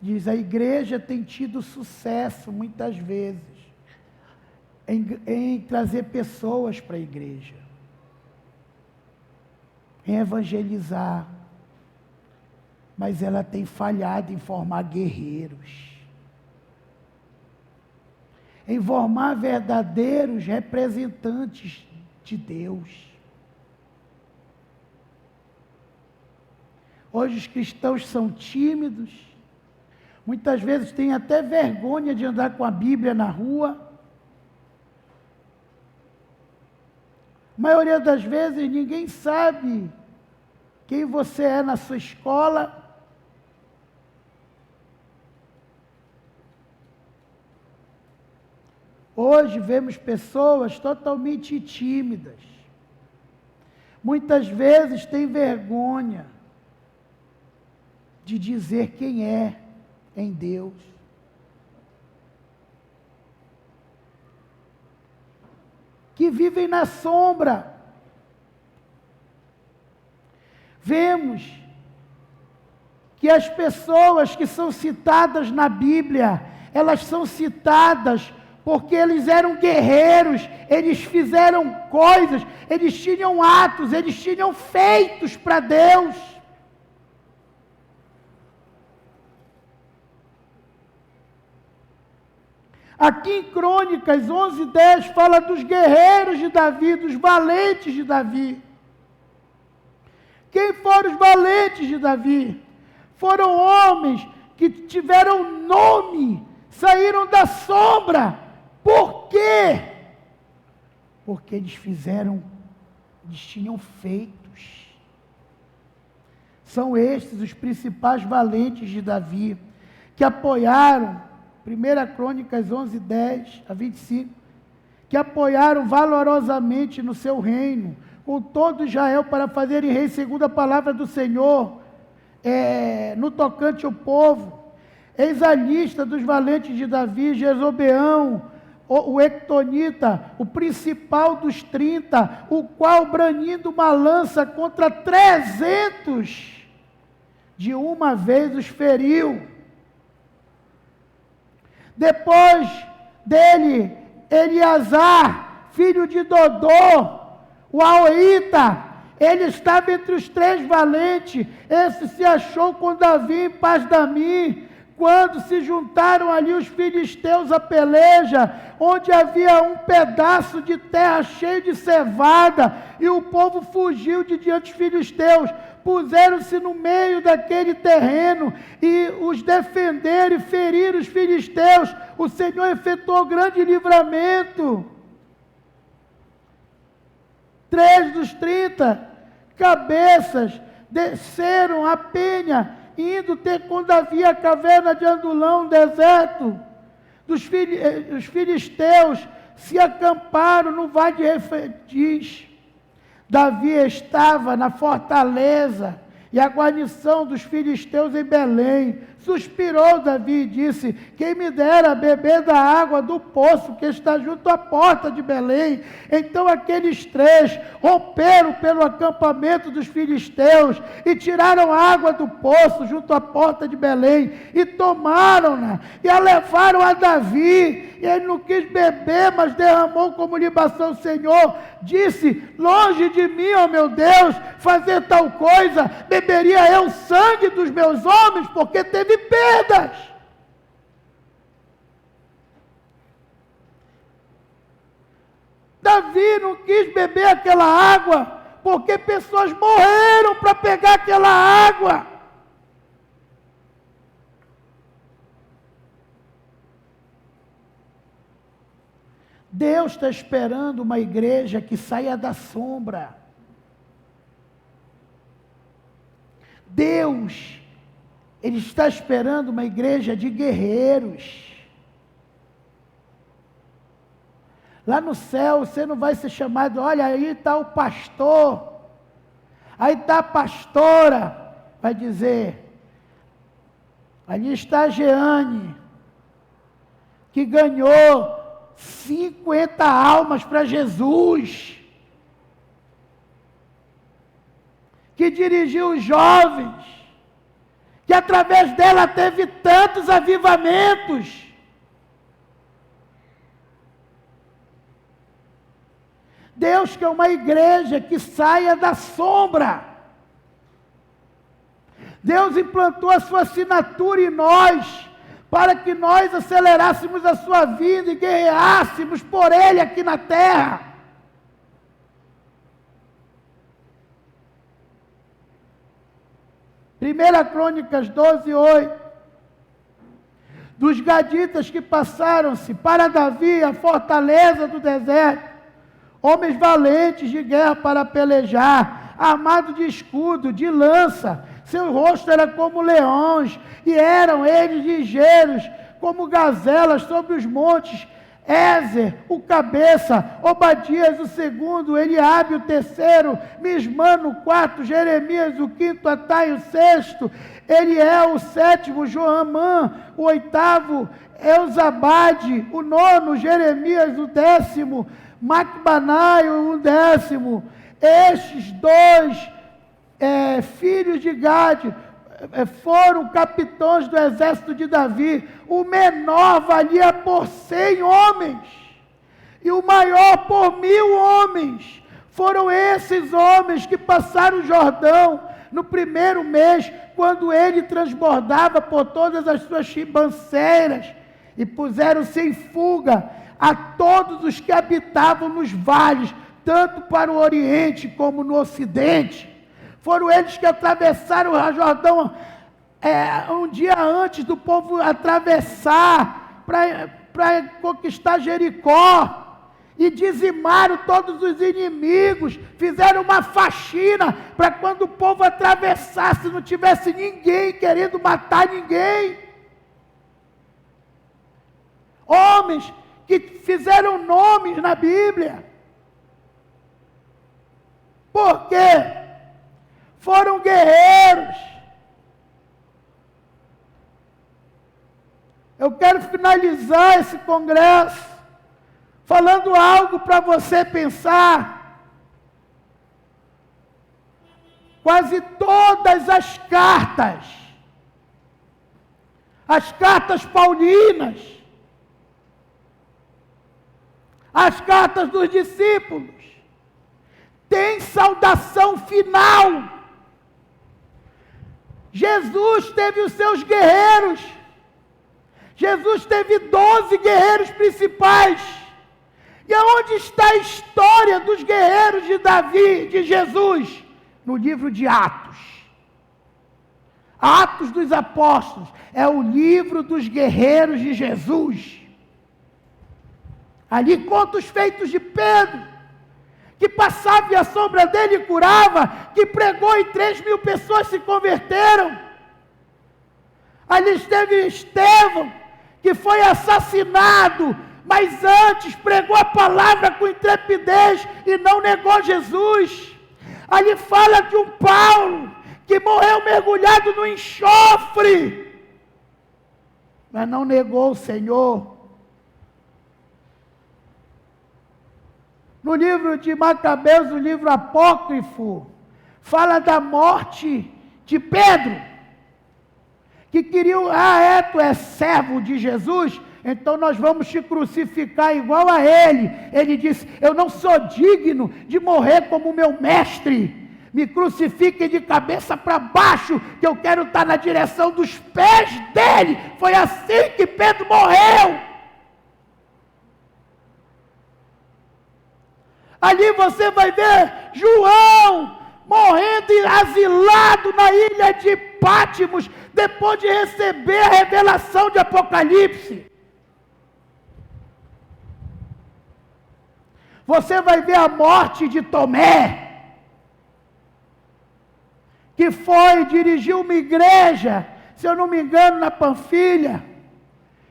Speaker 1: Diz, a igreja tem tido sucesso, muitas vezes, em trazer pessoas para a igreja. Em evangelizar. mas ela tem falhado em formar guerreiros, em formar verdadeiros representantes de Deus. Hoje os cristãos são tímidos, muitas vezes têm até vergonha de andar com a Bíblia na rua. A maioria das vezes ninguém sabe quem você é na sua escola. Hoje vemos pessoas totalmente tímidas. Muitas vezes têm vergonha de dizer quem é em Deus. Que vivem na sombra. Vemos que as pessoas que são citadas na Bíblia, elas são citadas porque eles eram guerreiros, eles fizeram coisas, eles tinham atos, eles tinham feitos para Deus. Aqui em Crônicas 11:10 fala dos guerreiros de Davi, dos valentes de Davi. Quem foram os valentes de Davi? Foram homens que tiveram nome, saíram da sombra. Por quê? Porque eles tinham feitos. São estes os principais valentes de Davi, que apoiaram, 1 Crônicas 11:10-25, que apoiaram valorosamente no seu reino, com todo Israel, para fazerem rei segundo a palavra do Senhor, no tocante ao povo. Eis a lista dos valentes de Davi: Jerobeão, o Ectonita, o principal dos 30, o qual, branindo uma lança contra 300, de uma vez os feriu. Depois dele, Eleazar, filho de Dodô, o Aoíta, ele estava entre os 3 valentes. Esse se achou com Davi em Paz-Damim, quando se juntaram ali os filisteus à peleja, onde havia um pedaço de terra cheio de cevada, e o povo fugiu de diante dos filisteus. Puseram-se no meio daquele terreno e os defenderam e feriram os filisteus. O Senhor efetuou grande livramento. 3 dos 30 cabeças desceram a penha, indo ter com Davi a caverna de Adulão, deserto. Os filisteus se acamparam no vale de Refediz. Davi estava na fortaleza, e a guarnição dos filisteus em Belém. Suspirou Davi e disse: quem me dera beber da água do poço que está junto à porta de Belém. Então aqueles 3 romperam pelo acampamento dos filisteus e tiraram água do poço junto à porta de Belém e tomaram-na e a levaram a Davi. E ele não quis beber, mas derramou como libação. O Senhor disse: longe de mim, ó meu Deus, fazer tal coisa. Beberia eu sangue dos meus homens, porque teve perdas. Davi não quis beber aquela água, porque pessoas morreram para pegar aquela água. Deus está esperando uma igreja que saia da sombra. Deus, Ele está esperando uma igreja de guerreiros. Lá no céu você não vai ser chamado: olha, aí está o pastor, aí está a pastora. Vai dizer: ali está a Jeane, que ganhou 50 almas para Jesus, que dirigiu os jovens, que através dela teve tantos avivamentos. Deus quer uma igreja que saia da sombra. Deus implantou a sua assinatura em nós, para que nós acelerássemos a sua vida e guerreássemos por Ele aqui na terra. Primeira Crônicas 12:8. Dos gaditas que passaram-se para Davi a fortaleza do deserto, homens valentes de guerra para pelejar, armados de escudo, de lança, seu rosto era como leões, e eram eles ligeiros como gazelas sobre os montes. Ézer, o cabeça, Obadias, o segundo, Eliabe, o terceiro, Mismano, o quarto, Jeremias, o quinto, Atai, o sexto, Eliel, o sétimo, Joamã, o oitavo, Elzabade, o nono, Jeremias, o décimo, Macbanai, o décimo. Estes dois filhos de Gade foram capitães do exército de Davi. O menor valia por 100 homens, e o maior por 1000 homens. Foram esses homens que passaram o Jordão no primeiro mês, quando ele transbordava por todas as suas ribanceiras, e puseram-se em fuga a todos os que habitavam nos vales, tanto para o oriente como no ocidente. Foram eles que atravessaram o Jordão um dia antes do povo atravessar para conquistar Jericó, e dizimaram todos os inimigos, fizeram uma faxina para quando o povo atravessasse não tivesse ninguém querendo matar ninguém. Homens que fizeram nomes na Bíblia. Por quê? Foram guerreiros. Eu quero finalizar esse congresso falando algo para você pensar. Quase todas as cartas paulinas, as cartas dos discípulos, têm saudação final. Jesus teve os seus guerreiros. Jesus teve 12 guerreiros principais. E aonde está a história dos guerreiros de Davi, de Jesus? No livro de Atos. Atos dos Apóstolos é o livro dos guerreiros de Jesus. Ali conta os feitos de Pedro, que passava e a sombra dele curava, que pregou e 3.000 pessoas se converteram. Ali esteve Estevão, que foi assassinado, mas antes pregou a palavra com intrepidez e não negou Jesus. Ali fala de um Paulo, que morreu mergulhado no enxofre, mas não negou o Senhor. No livro de Macabeus, o livro apócrifo, fala da morte de Pedro, que queriam, tu és servo de Jesus, então nós vamos te crucificar igual a ele. Ele disse, eu não sou digno de morrer como meu mestre, me crucifiquem de cabeça para baixo, que eu quero estar na direção dos pés dele. Foi assim que Pedro morreu. Ali você vai ver João morrendo asilado na ilha de Pátimos, depois de receber a revelação de Apocalipse. Você vai ver a morte de Tomé, que dirigiu uma igreja, se eu não me engano, na Panfilha,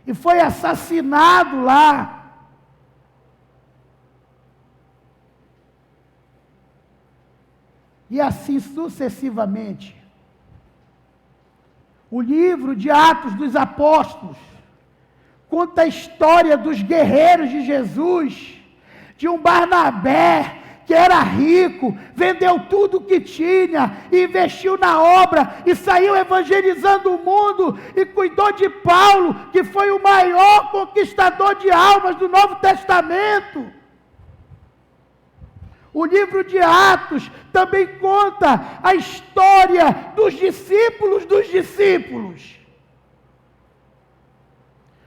Speaker 1: e foi assassinado lá. E assim sucessivamente. O livro de Atos dos Apóstolos conta a história dos guerreiros de Jesus, de um Barnabé que era rico, vendeu tudo o que tinha, investiu na obra e saiu evangelizando o mundo, e cuidou de Paulo, que foi o maior conquistador de almas do Novo Testamento. O livro de Atos também conta a história dos discípulos dos discípulos.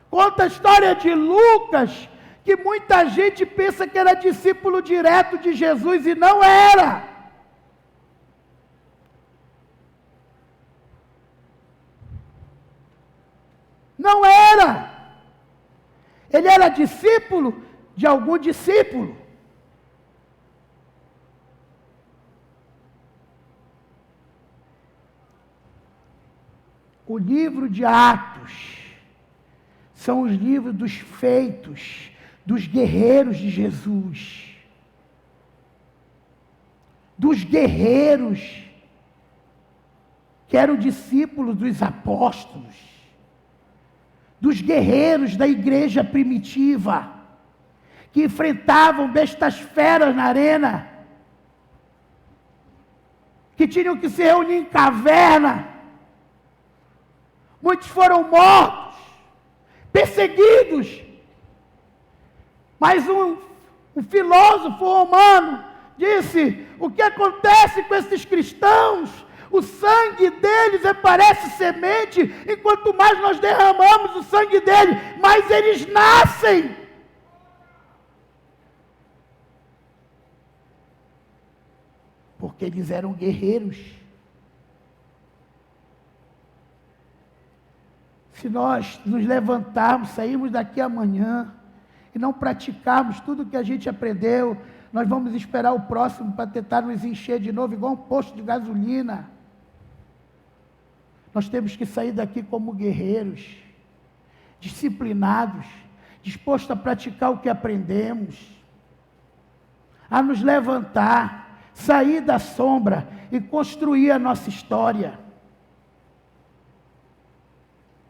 Speaker 1: Conta a história de Lucas, que muita gente pensa que era discípulo direto de Jesus e não era. Não era. Ele era discípulo de algum discípulo. O livro de Atos são os livros dos feitos dos guerreiros de Jesus. Dos guerreiros que eram discípulos dos apóstolos. Dos guerreiros da igreja primitiva, que enfrentavam bestas feras na arena, que tinham que se reunir em caverna. Muitos foram mortos, perseguidos. Mas um filósofo romano disse: o que acontece com esses cristãos? O sangue deles parece semente, e quanto mais nós derramamos o sangue dele, mais eles nascem. Porque eles eram guerreiros. Se nós nos levantarmos, sairmos daqui amanhã e não praticarmos tudo que a gente aprendeu, nós vamos esperar o próximo para tentar nos encher de novo, igual um posto de gasolina. Nós temos que sair daqui como guerreiros, disciplinados, dispostos a praticar o que aprendemos, a nos levantar, sair da sombra e construir a nossa história.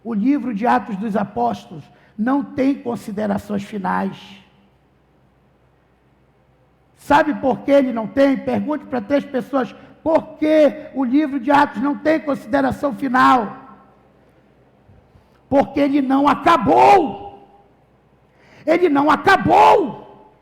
Speaker 1: O livro de Atos dos Apóstolos não tem considerações finais. Sabe por que ele não tem? Pergunte para 3 pessoas. Por que o livro de Atos não tem consideração final? Porque ele não acabou. Ele não acabou.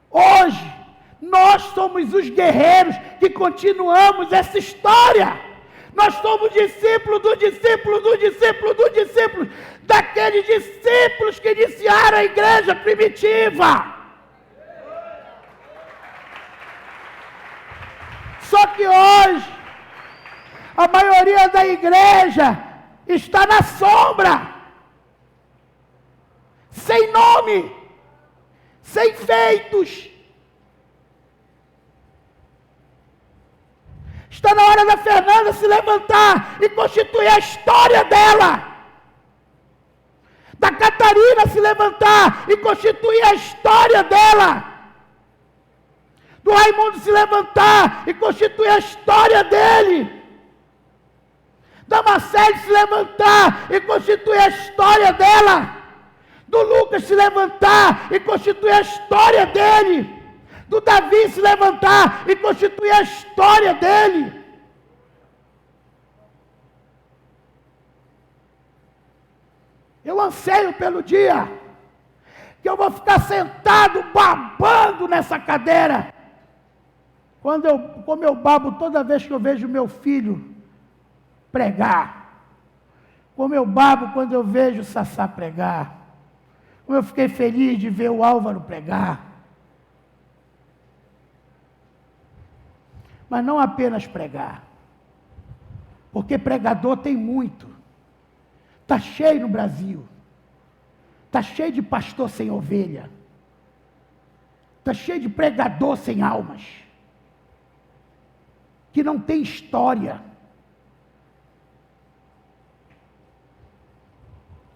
Speaker 1: Hoje, nós somos os guerreiros que continuamos essa história. Nós somos discípulos do discípulo, do discípulo, do discípulo, daqueles discípulos que iniciaram a igreja primitiva. Só que hoje, a maioria da igreja está na sombra, sem nome, sem feitos. Está na hora da Fernanda se levantar e constituir a história dela. Da Catarina se levantar e constituir a história dela. Do Raimundo se levantar e constituir a história dele. Da Marcele se levantar e constituir a história dela. Do Lucas se levantar e constituir a história dele. Do Davi se levantar e constituir a história dele. Eu anseio pelo dia que eu vou ficar sentado babando nessa cadeira. Como eu babo toda vez que eu vejo meu filho pregar. Como eu babo quando eu vejo o Sassá pregar. Como eu fiquei feliz de ver o Álvaro pregar. Mas não apenas pregar. Porque pregador tem muito. Está cheio no Brasil. Está cheio de pastor sem ovelha. Está cheio de pregador sem almas. Que não tem história.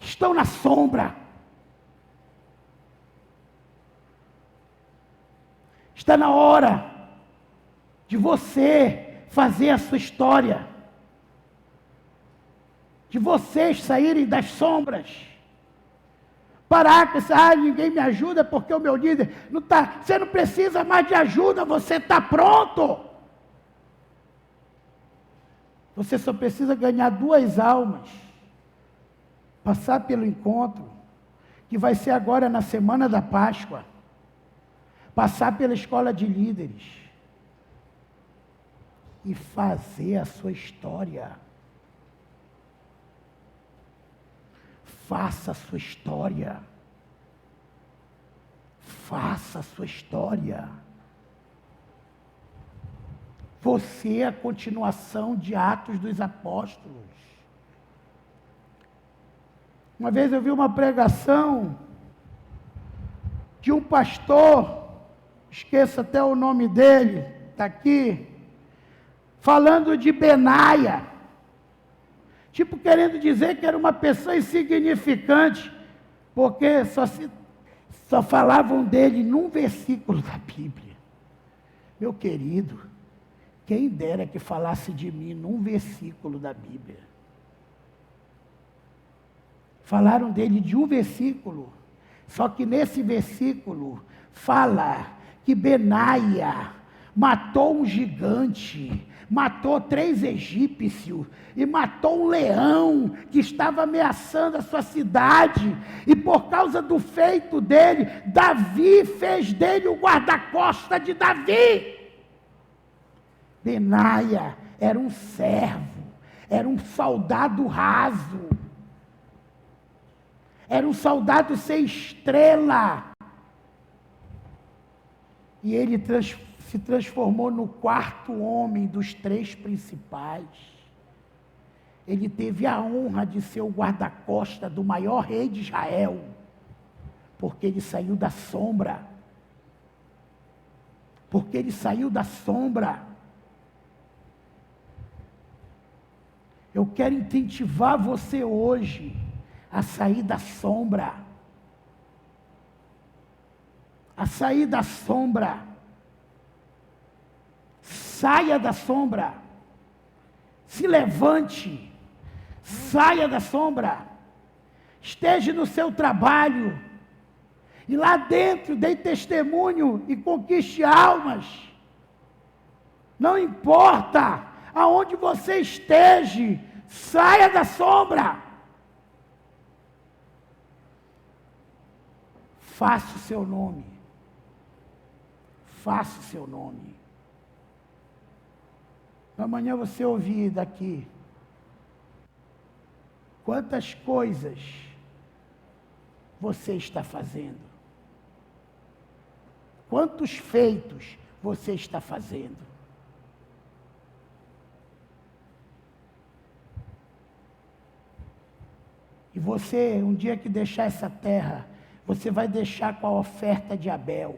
Speaker 1: Estão na sombra. Está na hora de você fazer a sua história. De vocês saírem das sombras. Parar com isso, ninguém me ajuda porque o meu líder não está. Você não precisa mais de ajuda, você está pronto. Você só precisa ganhar 2 almas. Passar pelo encontro, que vai ser agora na semana da Páscoa. passar pela escola de líderes e fazer a sua história. Faça a sua história. Faça a sua história. Você é a continuação de Atos dos Apóstolos. Uma vez eu vi uma pregação de um pastor, esqueça até o nome dele, está aqui, falando de Benaia, tipo querendo dizer que era uma pessoa insignificante, porque só falavam dele num versículo da Bíblia. Meu querido, quem dera que falasse de mim num versículo da Bíblia. Falaram dele de um versículo, só que nesse versículo fala que Benaia matou um gigante, matou 3 egípcios e matou um leão que estava ameaçando a sua cidade. E por causa do feito dele, Davi fez dele o guarda-costas de Davi. Benaia era um servo, era um soldado raso. Era um soldado sem estrela. E ele se transformou no 4º homem dos 3 principais. Ele teve a honra de ser o guarda-costas do maior rei de Israel, porque ele saiu da sombra. Porque ele saiu da sombra. Eu quero incentivar você hoje a sair da sombra. A sair da sombra. Saia da sombra. Se levante. Saia da sombra. Esteja no seu trabalho. E lá dentro dê testemunho e conquiste almas. Não importa aonde você esteja, saia da sombra. Faça o seu nome. Faça o seu nome. Amanhã você ouvir daqui quantas coisas você está fazendo. Quantos feitos você está fazendo. E você, um dia que deixar essa terra, você vai deixar com a oferta de Abel.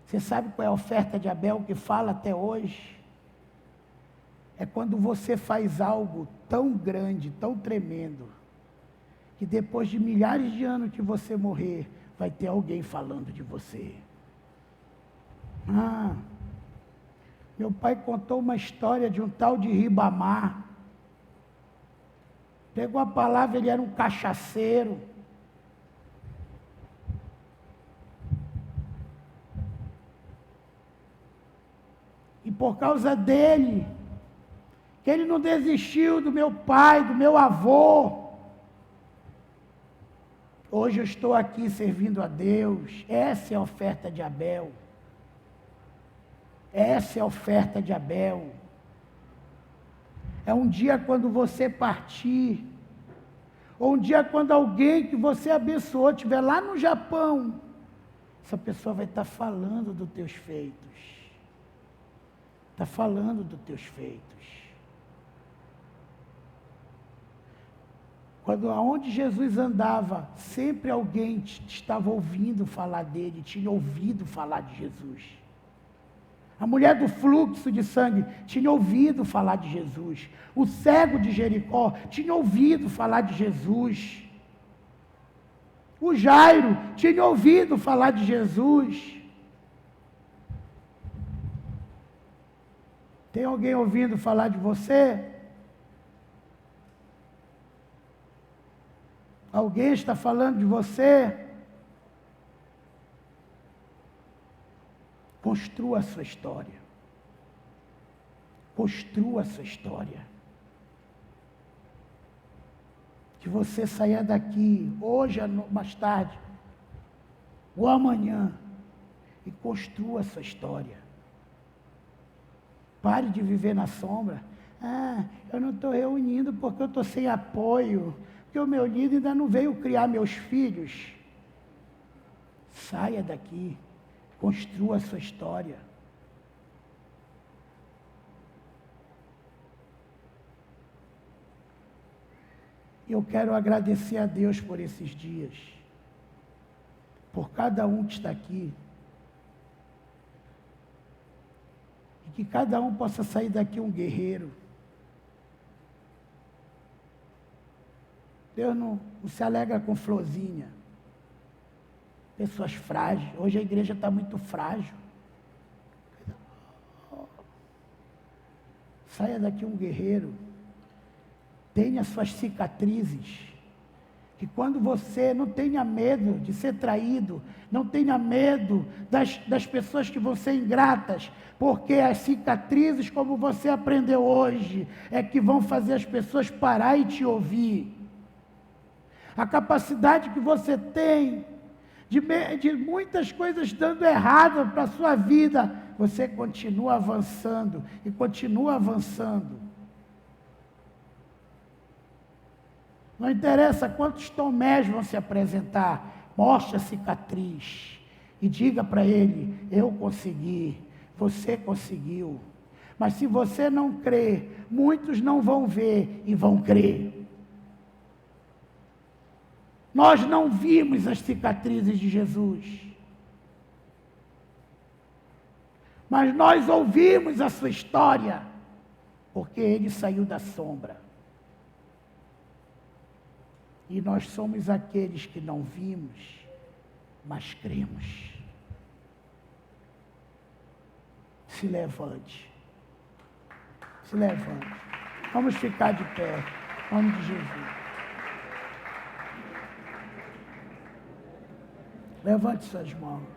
Speaker 1: Você sabe qual é a oferta de Abel que fala até hoje? É quando você faz algo tão grande, tão tremendo, que depois de milhares de anos que você morrer, vai ter alguém falando de você. Meu pai contou uma história de um tal de Ribamar. Pegou a palavra, ele era um cachaceiro. E por causa dele, que ele não desistiu do meu pai, do meu avô. Hoje eu estou aqui servindo a Deus. Essa é a oferta de Abel. Essa é a oferta de Abel. É um dia quando você partir, ou um dia quando alguém que você abençoou estiver lá no Japão, essa pessoa vai estar falando dos teus feitos. Está falando dos teus feitos. Quando aonde Jesus andava, sempre alguém estava ouvindo falar dele, tinha ouvido falar de Jesus. A mulher do fluxo de sangue tinha ouvido falar de Jesus. O cego de Jericó tinha ouvido falar de Jesus. O Jairo tinha ouvido falar de Jesus. Tem alguém ouvindo falar de você? Alguém está falando de você? Construa a sua história. Construa a sua história. Que você saia daqui hoje, mais tarde, ou amanhã, e construa a sua história. Pare de viver na sombra. Eu não estou reunindo porque eu estou sem apoio, porque o meu líder ainda não veio criar meus filhos. Saia daqui, construa a sua história. Eu quero agradecer a Deus por esses dias, por cada um que está aqui, e que cada um possa sair daqui um guerreiro. Deus não se alegra com florzinha. Pessoas frágeis. Hoje a igreja está muito frágil. Saia daqui um guerreiro. Tenha suas cicatrizes. Que quando você não tenha medo de ser traído, não tenha medo das pessoas que vão ser ingratas, porque as cicatrizes, como você aprendeu hoje, é que vão fazer as pessoas parar e te ouvir. A capacidade que você tem de muitas coisas dando errado para a sua vida, você continua avançando e continua avançando. Não interessa quantos Tomés vão se apresentar, mostre a cicatriz e diga para ele: eu consegui, você conseguiu. Mas se você não crer, muitos não vão ver e vão crer. Nós não vimos as cicatrizes de Jesus, mas nós ouvimos a sua história, porque ele saiu da sombra. E nós somos aqueles que não vimos, mas cremos. Se levante. Se levante. Vamos ficar de pé, em nome de Jesus. Levante suas mãos.